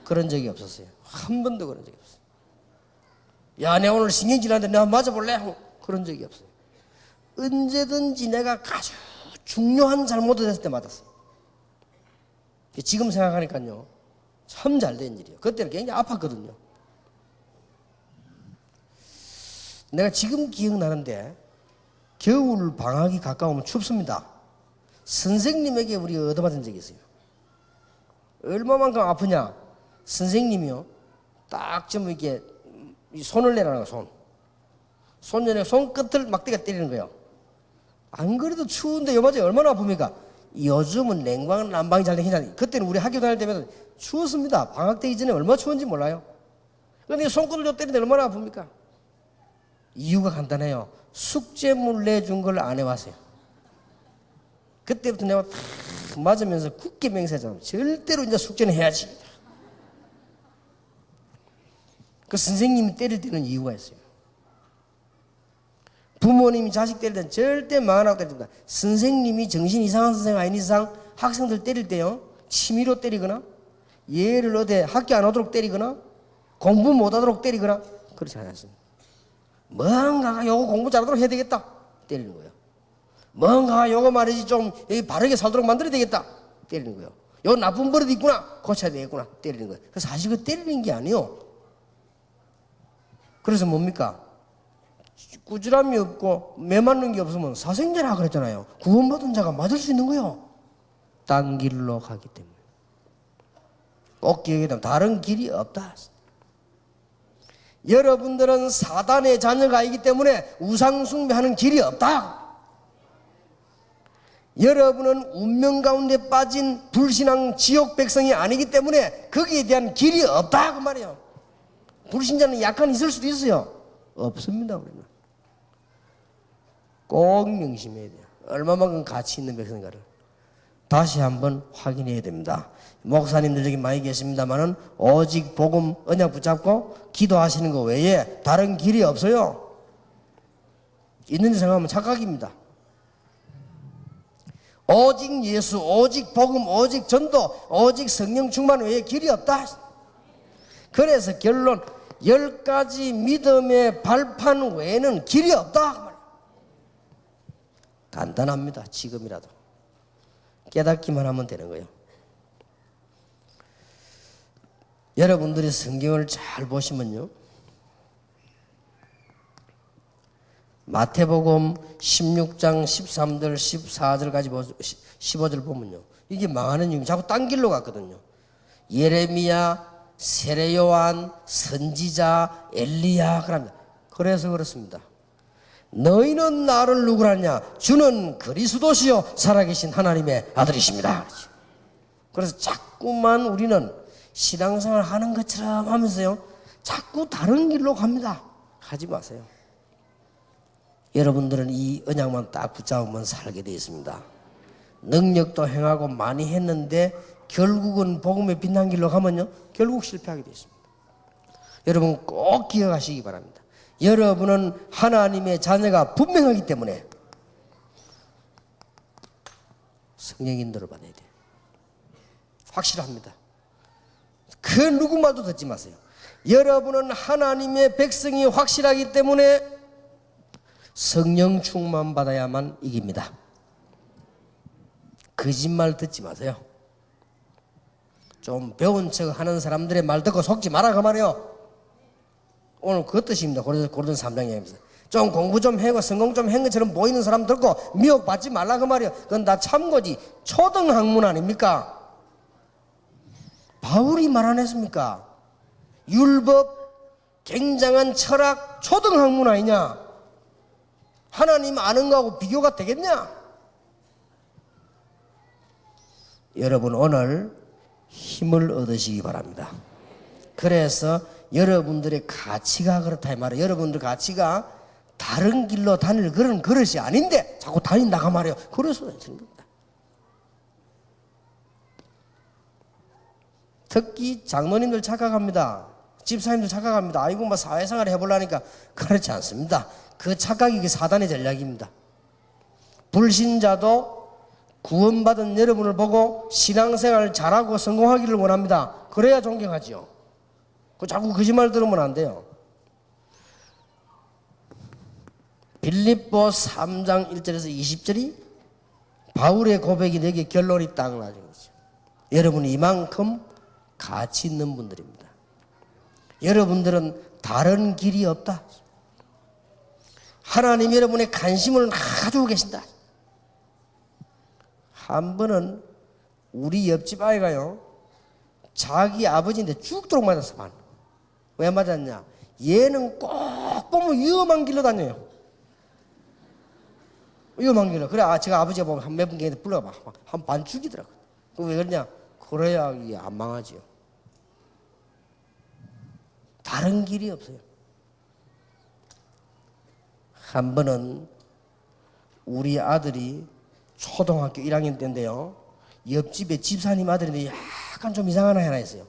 그런 적이 없었어요. 한 번도 그런 적이 없어요. 야, 내가 오늘 신경질 나는데 내가 맞아볼래? 그런 적이 없어요. 언제든지 내가 아주 중요한 잘못을 했을 때 맞았어요. 지금 생각하니까요, 참 잘된 일이에요. 그때는 굉장히 아팠거든요. 내가 지금 기억나는데 겨울 방학이 가까우면 춥습니다. 선생님에게 우리 얻어맞은 적이 있어요. 얼마만큼 아프냐? 선생님이요, 딱 좀 이렇게 손을 내라는 거예요. 손전에 손끝을 막대기가 때리는 거예요. 안 그래도 추운데 요맞이 얼마나 아픕니까? 요즘은 냉방은 난방이 잘 되긴 하지. 그때는 우리 학교 다닐 때면 추웠습니다. 방학 때 이전에 얼마나 추운지 몰라요. 그런데 손끝을 좀 때리는데 얼마나 아픕니까? 이유가 간단해요. 숙제물 내준 걸 안 해왔어요. 그때부터 내가 탁 맞으면서 굳게 맹세하잖아요. 절대로 이제 숙제는 해야지. 그 선생님이 때릴 때는 이유가 있어요. 부모님이 자식 때릴 때는 절대 망하라고 때립니다. 선생님이 정신 이상한 선생 아닌 이상 학생들 때릴 때요, 취미로 때리거나 얘를 어디 학교 안 오도록 때리거나 공부 못하도록 때리거나 그렇지 않았습니다. 뭔가가 요거 공부 잘하도록 해야 되겠다 때리는 거예요. 뭔가가 요거 말이지 좀 바르게 살도록 만들어야 되겠다 때리는 거예요. 요 나쁜 버릇이 있구나 고쳐야 되겠구나 때리는 거예요. 그래서 사실 그 때리는 게 아니에요. 그래서 뭡니까? 꾸지람이 없고 매맞는 게 없으면 사생제라 그랬잖아요. 구원받은 자가 맞을 수 있는 거예요. 딴 길로 가기 때문에. 꼭 기억해야 됩니다. 다른 길이 없다. 여러분들은 사단의 자녀가 아니기 때문에 우상 숭배하는 길이 없다. 여러분은 운명 가운데 빠진 불신앙 지옥 백성이 아니기 때문에 거기에 대한 길이 없다 그 말이에요. 불신자는 약간 있을 수도 있어요. 없습니다. 우리는 꼭 명심해야 돼요. 얼마만큼 가치 있는 백성인가를 다시 한번 확인해야 됩니다. 목사님들 여기 많이 계십니다만은 오직 복음 언약 붙잡고 기도하시는 것 외에 다른 길이 없어요. 있는지 생각하면 착각입니다. 오직 예수, 오직 복음, 오직 전도, 오직 성령 충만 외에 길이 없다. 그래서 결론 10가지 믿음의 발판 외에는 길이 없다. 간단합니다. 지금이라도 깨닫기만 하면 되는 거예요. 여러분들이 성경을 잘 보시면요, 마태복음 16장 13절 14절까지 15절 보면요, 이게 망하는 이유 자꾸 딴 길로 갔거든요. 예레미야, 세례요한, 선지자, 엘리야 그럽니다. 그래서 그렇습니다. 너희는 나를 누구라냐? 주는 그리스도시요 살아계신 하나님의 아들이십니다. 그래서 자꾸만 우리는 신앙생활 하는 것처럼 하면서요, 자꾸 다른 길로 갑니다. 하지 마세요. 여러분들은 이 언약만 딱 붙잡으면 살게 되어 있습니다. 능력도 행하고 많이 했는데 결국은 복음의 빛난 길로 가면요, 결국 실패하게 되어 있습니다. 여러분 꼭 기억하시기 바랍니다. 여러분은 하나님의 자녀가 분명하기 때문에 성령 인도를 받아야 돼요. 확실합니다. 그 누구 말도 듣지 마세요. 여러분은 하나님의 백성이 확실하기 때문에 성령 충만 받아야만 이깁니다. 거짓말 듣지 마세요. 좀 배운 척 하는 사람들의 말 듣고 속지 마라 그 말이에요. 오늘 그 뜻입니다. 고린도서 3장 얘기하면서 좀 공부 좀 하고 성공 좀 한 것처럼 보이는 사람 듣고 미혹받지 말라 그 말이에요. 그건 다 참고지. 초등학문 아닙니까? 바울이 말 안 했습니까? 율법, 굉장한 철학, 초등학문 아니냐? 하나님 아는 거하고 비교가 되겠냐? 여러분 오늘 힘을 얻으시기 바랍니다. 그래서 여러분들의 가치가 그렇다 이 말이에요. 여러분들 가치가 다른 길로 다닐 그런 그릇이 아닌데 자꾸 다닌다고 말이에요. 그래서 되는 겁니다. 특히 장로님들 착각합니다. 집사님들 착각합니다. 아이고 뭐 사회생활 해보려니까 그렇지 않습니다. 그 착각이 그 사단의 전략입니다. 불신자도 구원받은 여러분을 보고 신앙생활 잘하고 성공하기를 원합니다. 그래야 존경하지요. 그 자꾸 거짓말 들으면 안 돼요. 빌립보 3장 1절에서 20절이 바울의 고백이 내게 결론이 딱 나는 거죠. 여러분이 이만큼 가치 있는 분들입니다. 여러분들은 다른 길이 없다. 하나님 여러분의 관심을 가지고 계신다. 한 번은 우리 옆집 아이가요, 자기 아버지인데 죽도록 맞았어. 반. 왜 맞았냐? 얘는 꼭 보면 위험한 길로 다녀요. 위험한 길로. 그래, 제가 아버지가 보면 한 몇 분 걔한테 불러봐. 한 반 죽이더라고요. 왜 그러냐? 그래야 이게 안 망하지요. 다른 길이 없어요. 한 번은 우리 아들이 초등학교 1학년 때인데요, 옆집에 집사님 아들인데 약간 좀 이상한 아이 하나 있어요.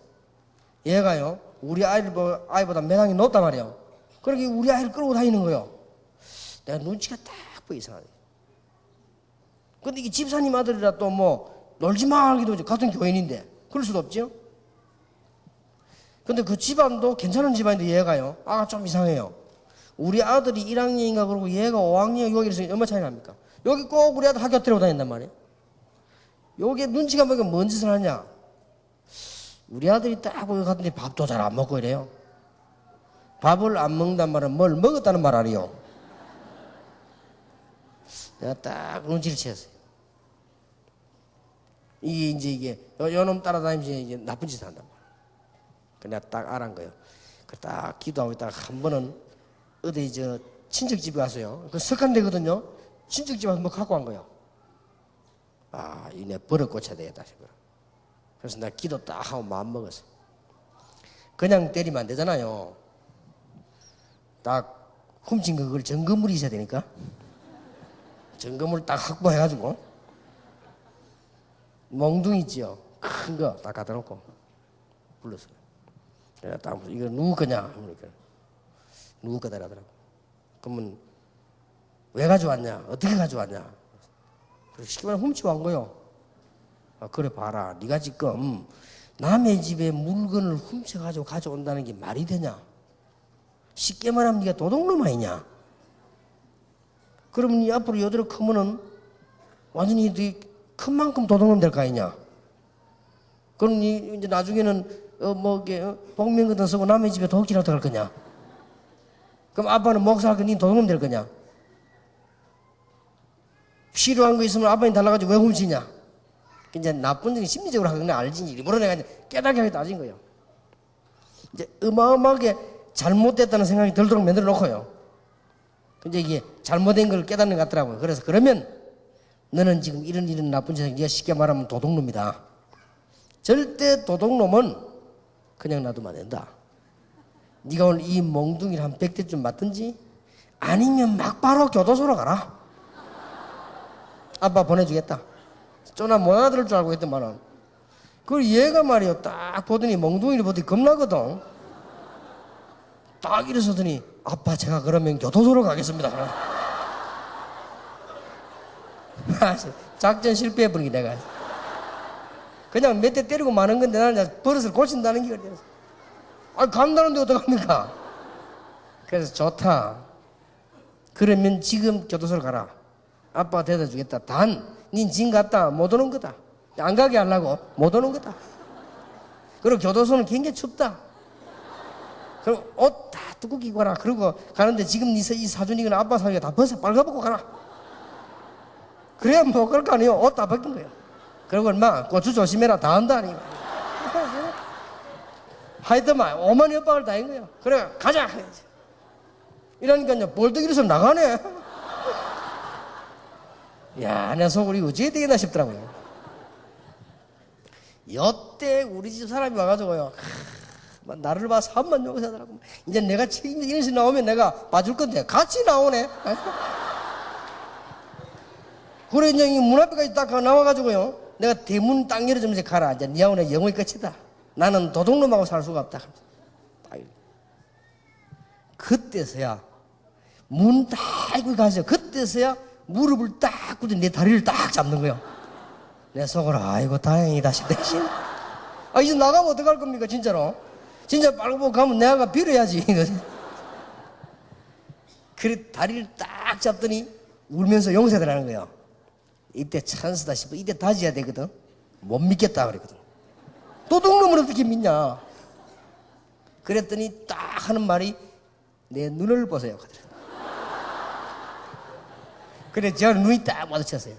얘가요, 우리 아이보다 몇 학년 높단 말이에요. 그러게 우리 아이를 끌고 다니는 거예요. 내가 눈치가 딱 보여 이상하게. 근데 이게 집사님 아들이라 또 뭐 놀지 마 하기도 같은 교인인데 그럴 수도 없죠. 근데 그 집안도 괜찮은 집안인데 얘가요, 좀 이상해요. 우리 아들이 1학년인가 그러고 얘가 5학년 여기 있으니 얼마 차이 납니까? 여기 꼭 우리 아들 학교 데리고 다닌단 말이에요. 여기에 눈치가 보니까 뭔 짓을 하냐? 우리 아들이 딱 보여 갔더니 밥도 잘 안 먹고 이래요. 밥을 안 먹는단 말은 뭘 먹었다는 말 아니에요. 내가 딱 눈치를 채었어요. 이게 요놈 따라다니면서 이제 나쁜 짓을 한단 말이에요. 그냥 딱 알은 거예요. 그 딱 기도하고 있다가 한 번은 어디 저 친척집에 가서요. 그 석간되거든요. 친척집에 한번 갖고 간 거예요. 아, 이내 버릇 고쳐야 되겠다 싶어요. 그래서 나 기도 딱 하고 마음 먹었어. 그냥 때리면 안 되잖아요. 딱 훔친 그걸 증거물이 있어야 되니까 증거물 딱 확보해가지고 몽둥이 있지요. 큰 거 딱 갖다 놓고 불렀어요. 내가 딱 이거 누구 거냐? 그러니까 누구 거다 하더라고. 그러면 왜 가져왔냐? 어떻게 가져왔냐? 그래서 쉽게 말하면 훔치고 간 거요. 아, 그래 봐라. 네가 지금 남의 집에 물건을 훔쳐가지고 가져온다는 게 말이 되냐? 쉽게 말하면 네가 도둑놈 아니냐? 그러면 네 앞으로 여드러 크면은 완전히 네 큰 만큼 도둑놈 될 거 아니냐? 그럼 네 이제 나중에는 복면 같은 거 쓰고 남의 집에 도둑질하러 갈 거냐? 그럼 아빠는 목사하고 네 도둑놈 될 거냐? 필요한 거 있으면 아빠니 달라가지고 왜 훔치냐? 이제 나쁜 데 심리적으로 하는 거 알지. 일부러 내가 깨닫게 하게 따진 거예요. 이제 어마어마하게 잘못됐다는 생각이 들도록 만들어 놓고요. 근데 이게 잘못된 걸 깨닫는 것 같더라고요. 그래서 그러면 너는 지금 이런 나쁜 짓을 네가 쉽게 말하면 도둑놈이다. 절대 도둑놈은 그냥 놔두면 안 된다. 네가 오늘 이 몽둥이를 한 100대쯤 맞든지 아니면 막 바로 교도소로 가라. 아빠 보내주겠다. 쪼나 못 알아들을 줄 알고 했더만은. 그걸 얘가 말이요. 딱 보더니 몽둥이를 보더니 겁나거든. 딱 일어서더니 아빠 제가 그러면 교도소로 가겠습니다. 작전 실패해버린 게 내가. 그냥 몇 대 때리고 마는 건데 나는 버릇을 고친다는 게 그래서. 아, 간다는데 어떡합니까? 그래서 좋다. 그러면 지금 교도소로 가라. 아빠가 데려다 주겠다. 단, 닌 진 갔다 못 오는 거다. 안 가게 하려고 못 오는 거다. 그리고 교도소는 굉장히 춥다. 그리고 옷 다 두껍게 입고 가라. 그러고 가는데 지금 이 사준이거나 아빠 사준이가 다 벗어 빨가벗고 가라. 그래야 못 갈 거 아니에요. 옷 다 벗긴 거예요. 그리고 얼마 고추 조심해라. 다 한다. 아니. 하여튼만 오만 협박을 다 한 거예요. 그래 가자. 이러니까요. 볼떡 일어서 나가네. 야, 내 속으로 이거 어찌해야 되겠나 싶더라고요. 여태 우리 집 사람이 와가지고요. 나를 봐서 한번 욕을 하더라고. 이제 내가 책임져 이런 식으로 나오면 내가 봐줄 건데 같이 나오네. 그래 이제 문 앞에까지 딱 나와가지고요. 내가 대문 딱 열어주면서 가라. 이제 네 오늘 영혼이 끝이다. 나는 도둑놈하고 살 수가 없다. 그때서야 문 딱 열고 가서 그때서야 무릎을 딱 꿇고 내 다리를 딱 잡는 거예요. 내 속으로 아이고 다행이다 대신. 아 이제 나가면 어떡할 겁니까 진짜로. 진짜 빨고 가면 내가 빌어야지. 그래 다리를 딱 잡더니 울면서 용서해달라는 거예요. 이때 찬스다 싶어. 이때 다져야 되거든. 못 믿겠다 그랬거든. 도둑놈을 어떻게 믿냐. 그랬더니 딱 하는 말이 내 눈을 보세요. 그래 저 눈이 딱 마주쳤어요.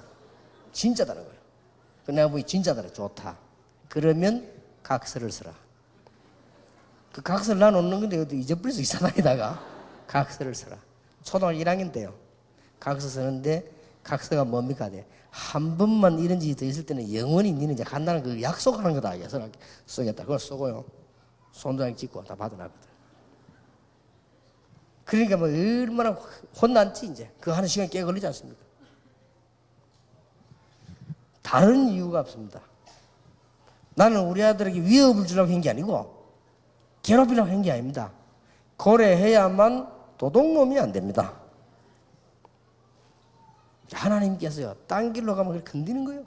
진짜다는 거예요. 내가 보기 진짜다. 좋다. 그러면 각서를 써라. 그 각서를 나놓는 건데 어디 잊어버릴 수 있어 다니다가 각서를 써라. 초등학교 1학년 때요. 각서 쓰는데 각서가 뭡니까? 한 번만 이런 짓이 더 있을 때는 영원히 니는 이제 간다는 그 약속하는 거다. 쓰겠다. 그걸 쓰고요. 손도장 찍고 다 받아놨거든. 그러니까 뭐 얼마나 혼난지 이제 그 하는 시간이 꽤 걸리지 않습니까? 다른 이유가 없습니다. 나는 우리 아들에게 위협을 주려고 한 게 아니고 괴롭히려고 한 게 아닙니다. 고래해야만 도둑놈이 안 됩니다. 하나님께서요 딴 길로 가면 그렇게 건드는 거예요.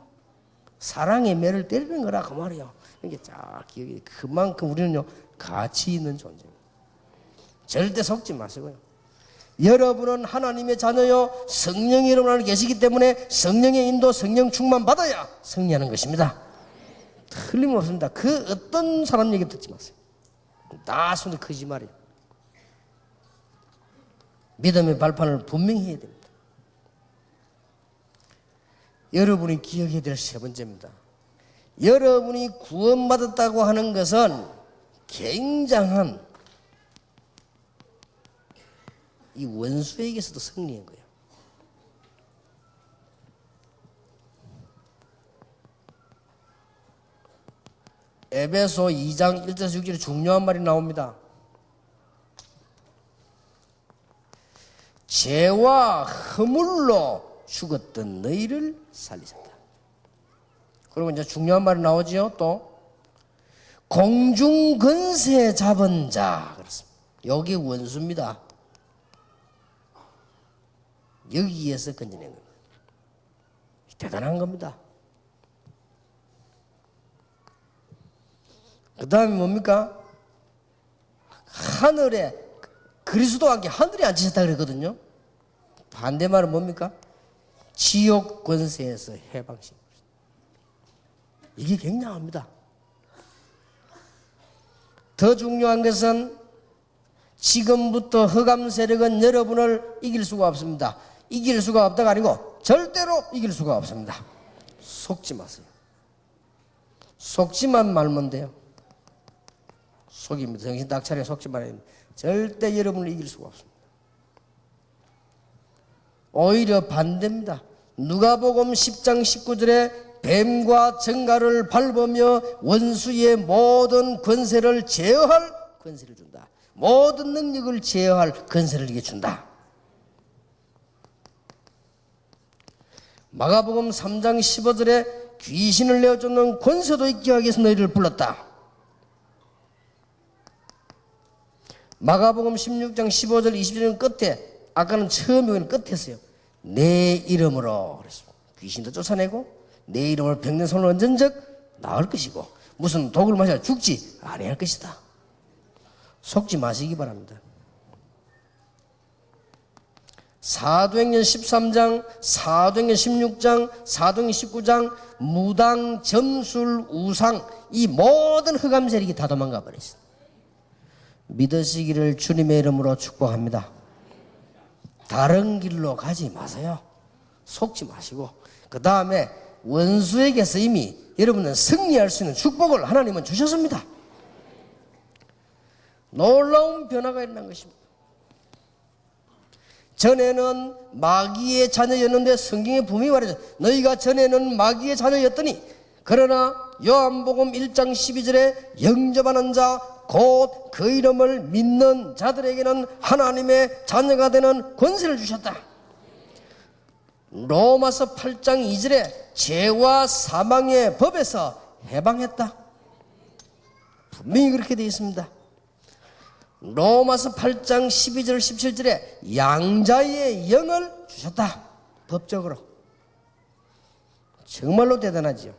사랑의 매를 때리는 거라 그 말이에요. 이게 쫙 기억이 그만큼 우리는요 가치 있는 존재입니다. 절대 속지 마시고요. 여러분은 하나님의 자녀요 성령이 여러분 안에 계시기 때문에 성령의 인도 성령 충만 받아야 승리하는 것입니다. 틀림없습니다. 그 어떤 사람 얘기 듣지 마세요. 다 손에 거짓말이에요. 믿음의 발판을 분명히 해야 됩니다. 여러분이 기억해야 될 세 번째입니다. 여러분이 구원받았다고 하는 것은 굉장한 이 원수에게서도 승리한 거예요. 에베소 2장 1절에서 6절에 중요한 말이 나옵니다. 죄와 허물로 죽었던 너희를 살리셨다. 그리고 이제 중요한 말이 나오지요. 또 공중 권세 잡은 자, 그렇습니다. 여기 원수입니다. 여기에서 건져낸 겁니다. 대단한 겁니다. 그 다음에 뭡니까? 하늘에, 그리스도와 함께 하늘에 앉히셨다 그랬거든요. 반대말은 뭡니까? 지옥 권세에서 해방시킨 것입니다. 이게 굉장합니다. 더 중요한 것은 지금부터 흑암 세력은 여러분을 이길 수가 없습니다. 이길 수가 없다가 아니고 절대로 이길 수가 없습니다. 속지 마세요. 속지만 말면 돼요. 속입니다. 정신 딱 차려 속지 말아야 됩니다. 절대 여러분을 이길 수가 없습니다. 오히려 반대입니다. 누가복음 10장 19절에 뱀과 정갈을 밟으며 원수의 모든 권세를 제어할 권세를 준다. 모든 능력을 제어할 권세를 이게 준다. 마가복음 3장 15절에 귀신을 내어쫓는 권세도 있게 하기 위해서 너희를 불렀다. 마가복음 16장 15절 20절 끝에, 아까는 처음에 끝에서요, 내 이름으로 그랬습니다. 귀신도 쫓아내고 내 이름으로 병든 손을 얹은즉 나을 것이고 무슨 독을 마셔 죽지 아니할 것이다. 속지 마시기 바랍니다. 사도행전 13장, 사도행전 16장, 사도행전 19장, 무당, 점술, 우상, 이 모든 흑암 세력이 다 도망가 버렸습니다. 믿으시기를 주님의 이름으로 축복합니다. 다른 길로 가지 마세요. 속지 마시고, 그 다음에 원수에게서 이미 여러분은 승리할 수 있는 축복을 하나님은 주셨습니다. 놀라운 변화가 일어난 것입니다. 전에는 마귀의 자녀였는데 성경에 분명히 말해서 너희가 전에는 마귀의 자녀였더니 그러나 요한복음 1장 12절에 영접하는 자 곧 그 이름을 믿는 자들에게는 하나님의 자녀가 되는 권세를 주셨다. 로마서 8장 2절에 죄와 사망의 법에서 해방했다. 분명히 그렇게 되어 있습니다. 로마서 8장 12절 17절에 양자의 영을 주셨다. 법적으로. 정말로 대단하지요.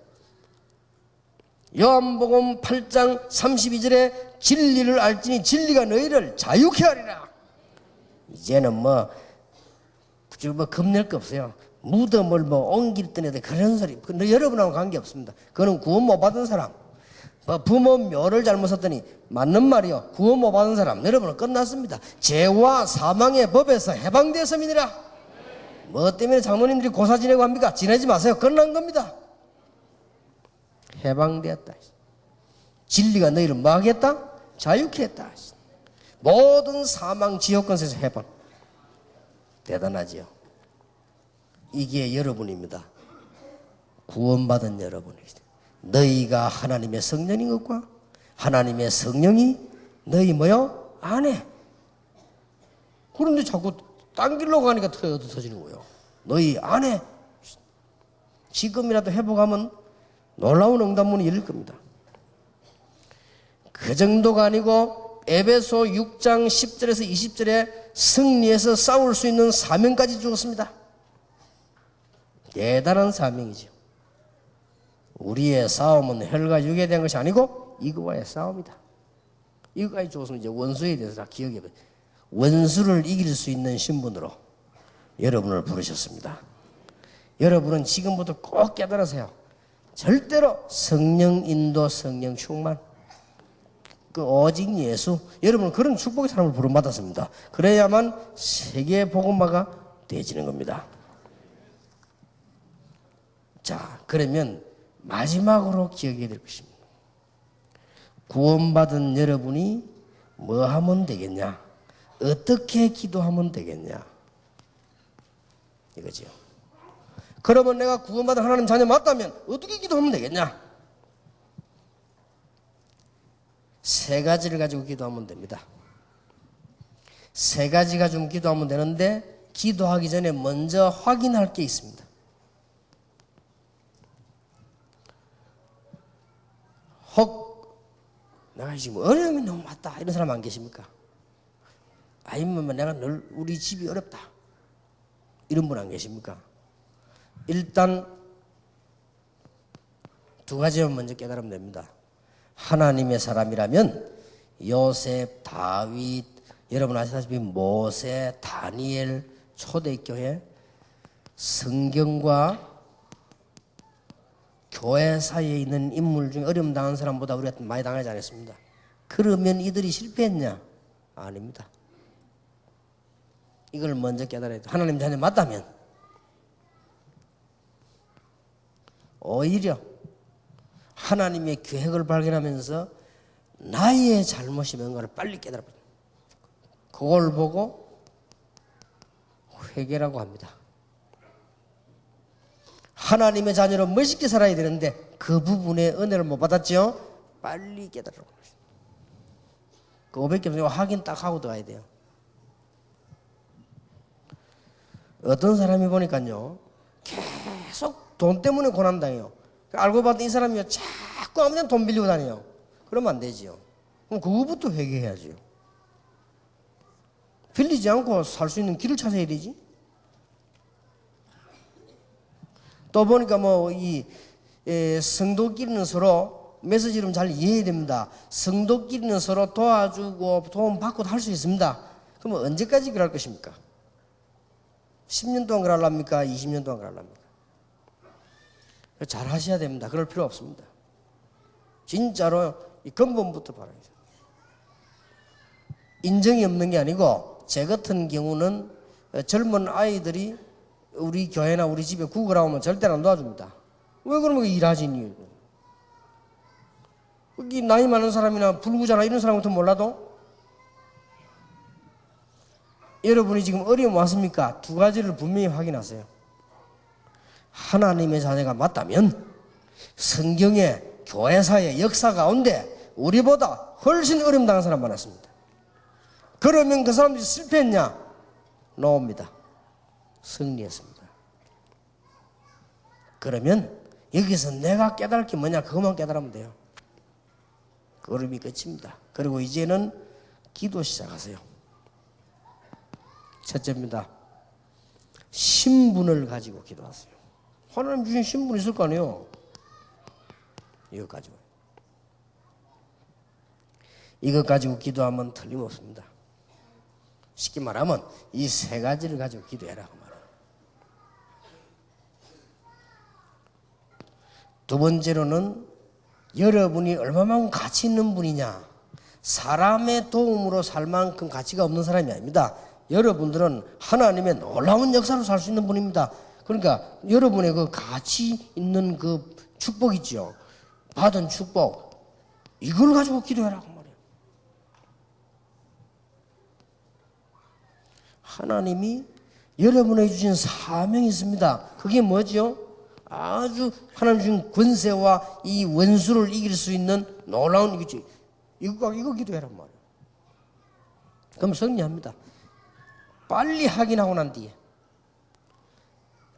요한복음 8장 32절에 진리를 알지니 진리가 너희를 자유케 하리라. 이제는 뭐 겁낼 거 없어요. 무덤을 옮길 때에도 그런 소리, 여러분하고 관계없습니다. 그거는 구원 못 받은 사람, 부모 묘를 잘못 썼더니 맞는 말이요, 구원 못 받은 사람, 여러분은 끝났습니다. 죄와 사망의 법에서 해방되었음이니라. 뭐 때문에 장로님들이 고사 지내고 합니까? 지내지 마세요. 끝난 겁니다. 해방되었다. 진리가 너희를 뭐 하겠다? 자유케 했다. 모든 사망 지옥권세에서 해방. 대단하지요. 이게 여러분입니다. 구원받은 여러분입니다. 너희가 하나님의 성령인 것과 하나님의 성령이 너희 뭐요? 안에. 그런데 자꾸 딴 길로 가니까 터지는 거예요. 너희 안에. 지금이라도 회복하면 놀라운 응답문이 열릴 겁니다. 그 정도가 아니고 에베소 6장 10절에서 20절에 승리해서 싸울 수 있는 사명까지 주었습니다. 대단한 사명이죠. 우리의 싸움은 혈과 육에 대한 것이 아니고 이거와의 싸움이다. 이거까지 주었으면 이제 원수에 대해서 다 기억해 봐요. 원수를 이길 수 있는 신분으로 여러분을 부르셨습니다. 여러분은 지금부터 꼭 깨달으세요. 절대로 성령 인도, 성령 충만, 그 오직 예수, 여러분은 그런 축복의 사람을 부름받았습니다. 그래야만 세계 복음화가 되어지는 겁니다. 자, 그러면 마지막으로 기억해야 될 것입니다. 구원받은 여러분이 뭐 하면 되겠냐? 어떻게 기도하면 되겠냐? 이거지요. 그러면 내가 구원받은 하나님 자녀 맞다면 어떻게 기도하면 되겠냐? 세 가지를 가지고 기도하면 됩니다. 세 가지 가지고 기도하면 되는데 기도하기 전에 먼저 확인할 게 있습니다. 혹 내가 지금 어려움이 너무 많다 이런 사람 안 계십니까? 아니면 내가 늘 우리 집이 어렵다 이런 분 안 계십니까? 일단 두 가지만 먼저 깨달으면 됩니다. 하나님의 사람이라면 요셉, 다윗, 여러분 아시다시피 모세, 다니엘, 초대교회, 성경과 교회 사이에 있는 인물 중에 어려움 당한 사람보다 우리가 많이 당하지 않았습니다. 그러면 이들이 실패했냐? 아닙니다. 이걸 먼저 깨달아야 돼요. 하나님 자녀 맞다면 오히려 하나님의 계획을 발견하면서 나의 잘못이 뭔가를 빨리 깨달아버려요. 그걸 보고 회개라고 합니다. 하나님의 자녀로 멋있게 살아야 되는데 그 부분에 은혜를 못 받았죠? 빨리 깨달으라고 합니다. 그 500개 없으면 확인 딱 하고 들어가야 돼요. 어떤 사람이 보니까요 계속 돈 때문에 고난당해요. 알고 봤더니 이 사람이요 자꾸 아무데나 돈 빌리고 다녀요. 그러면 안 되지요. 그럼 그거부터 회개해야지요. 빌리지 않고 살 수 있는 길을 찾아야 되지. 또 보니까 성도끼리는 서로 메시지를 잘 이해해야 됩니다. 성도끼리는 서로 도와주고 도움 받고 할 수 있습니다. 그러면 언제까지 그럴 것입니까? 10년 동안 그러랍니까? 20년 동안 그러랍니까? 잘 하셔야 됩니다. 그럴 필요 없습니다. 진짜로 이 근본부터 바라야 돼요. 인정이 없는 게 아니고 제 같은 경우는 젊은 아이들이 우리 교회나 우리 집에 구걸하고 오면 절대로 안 도와줍니다. 왜 그러면 일하지니? 여기 나이 많은 사람이나 불구자나 이런 사람 같으면 몰라도 여러분이 지금 어려움 왔습니까? 두 가지를 분명히 확인하세요. 하나님의 자녀가 맞다면 성경의 교회사의 역사 가운데 우리보다 훨씬 어려움 당한 사람 많았습니다. 그러면 그 사람들이 실패했냐? 노입니다. 승리했습니다. 그러면 여기서 내가 깨달을 게 뭐냐? 그것만 깨달으면 돼요. 그 어려움이 끝입니다. 그리고 이제는 기도 시작하세요. 첫째입니다. 신분을 가지고 기도하세요. 하나님 주신 신분이 있을 거 아니에요. 이것 가지고. 이것 가지고 기도하면 틀림없습니다. 쉽게 말하면 이 세 가지를 가지고 기도해라 그 말이에요. 두 번째로는 여러분이 얼마만큼 가치 있는 분이냐. 사람의 도움으로 살 만큼 가치가 없는 사람이 아닙니다. 여러분들은 하나님의 놀라운 역사로 살 수 있는 분입니다. 그러니까 여러분의 그 가치 있는 그 축복 있죠. 받은 축복 이걸 가지고 기도해라 그 말이에요. 하나님이 여러분에게 주신 사명이 있습니다. 그게 뭐죠? 아주 하나님 주신 권세와 이 원수를 이길 수 있는 놀라운 이거지. 이거 기도해란 말이에요. 그럼 승리합니다. 빨리 확인하고 난 뒤에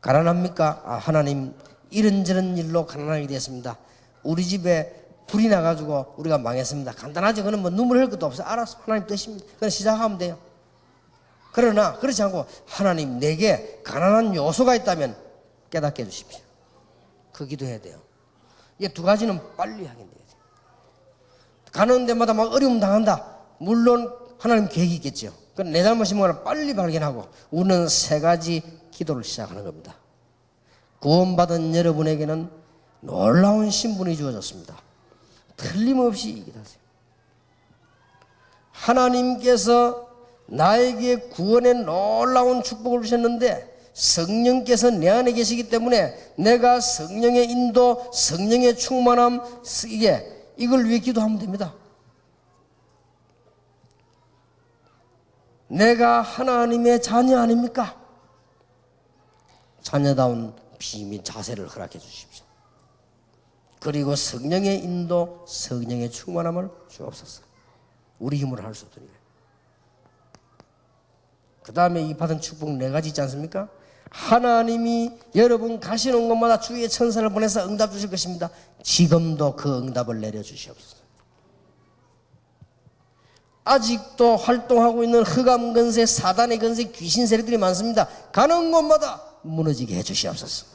가난합니까? 하나님 이런저런 일로 가난하게 됐습니다. 우리 집에 불이 나가지고 우리가 망했습니다. 간단하죠. 그건 눈물 흘릴 것도 없어요. 알았어. 하나님 뜻입니다. 그냥 시작하면 돼요. 그러나 그렇지 않고 하나님 내게 가난한 요소가 있다면 깨닫게 해주십시오. 그 기도해야 돼요. 이 두 가지는 빨리 하게 돼야 돼요. 가는 데마다 막 어려움 당한다. 물론 하나님 계획이 있겠죠. 그럼 내 잘못인 걸 빨리 발견하고 우리는 세 가지 기도를 시작하는 겁니다. 구원받은 여러분에게는 놀라운 신분이 주어졌습니다. 틀림없이 기도하세요. 하나님께서 나에게 구원의 놀라운 축복을 주셨는데 성령께서 내 안에 계시기 때문에 내가 성령의 인도, 성령의 충만함 이걸 위해 기도하면 됩니다. 내가 하나님의 자녀 아닙니까? 자녀다운 비밀 자세를 허락해 주십시오. 그리고 성령의 인도, 성령의 충만함을 주옵소서. 우리 힘으로 할 수 없으니. 그 다음에 이 받은 축복 4가지 있지 않습니까? 하나님이 여러분 가시는 곳마다 주의 천사를 보내서 응답 주실 것입니다. 지금도 그 응답을 내려주시옵소서. 아직도 활동하고 있는 흑암 근세, 사단의 근세, 귀신 세력들이 많습니다. 가는 곳마다 무너지게 해주시옵소서.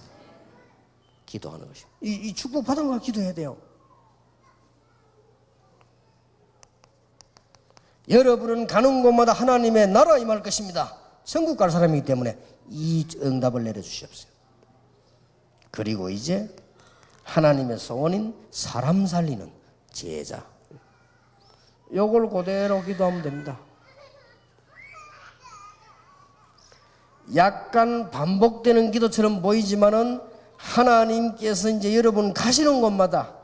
기도하는 것입니다. 이 축복 받은 거 기도해야 돼요. 여러분은 가는 곳마다 하나님의 나라 임할 것입니다. 천국 갈 사람이기 때문에 이 응답을 내려주시옵소서. 그리고 이제 하나님의 소원인 사람 살리는 제자, 요걸 그대로 기도하면 됩니다. 약간 반복되는 기도처럼 보이지만은 하나님께서 이제 여러분 가시는 곳마다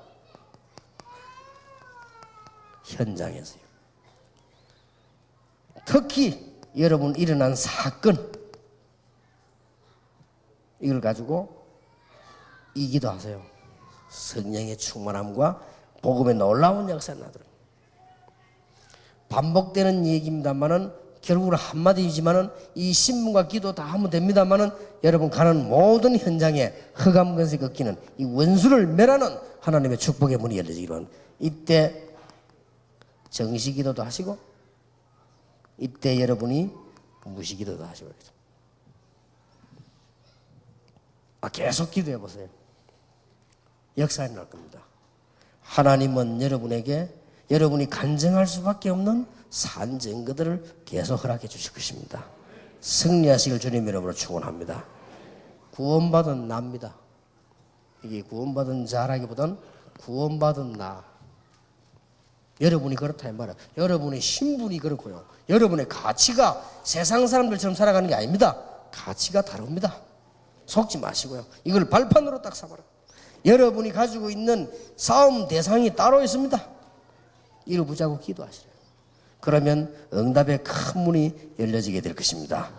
현장에서요. 특히 여러분 일어난 사건, 이걸 가지고 이 기도하세요. 성령의 충만함과 복음의 놀라운 역사가 나도록. 반복되는 얘기입니다만은 결국은 한마디이지만은 이 신문과 기도 다 하면 됩니다만은 여러분 가는 모든 현장에 흑암 근세 꺾이는 이 원수를 멸하는 하나님의 축복의 문이 열려지기로 합니다. 이때 정시 기도도 하시고 이때 여러분이 무시 기도도 하시고 계속 기도해 보세요. 역사가 날 겁니다. 하나님은 여러분에게 여러분이 간증할 수밖에 없는 산 증거들을 계속 허락해 주실 것입니다. 승리하시길 주님 이름으로 축원합니다. 구원받은 나입니다. 이게 구원받은 자라기보다는 구원받은 나. 여러분이 그렇다 이 말이에요. 여러분의 신분이 그렇고요. 여러분의 가치가 세상 사람들처럼 살아가는 게 아닙니다. 가치가 다릅니다. 속지 마시고요. 이걸 발판으로 딱 삼아라. 여러분이 가지고 있는 싸움 대상이 따로 있습니다. 이를 붙잡고 기도하시래요. 그러면 응답의 큰 문이 열려지게 될 것입니다.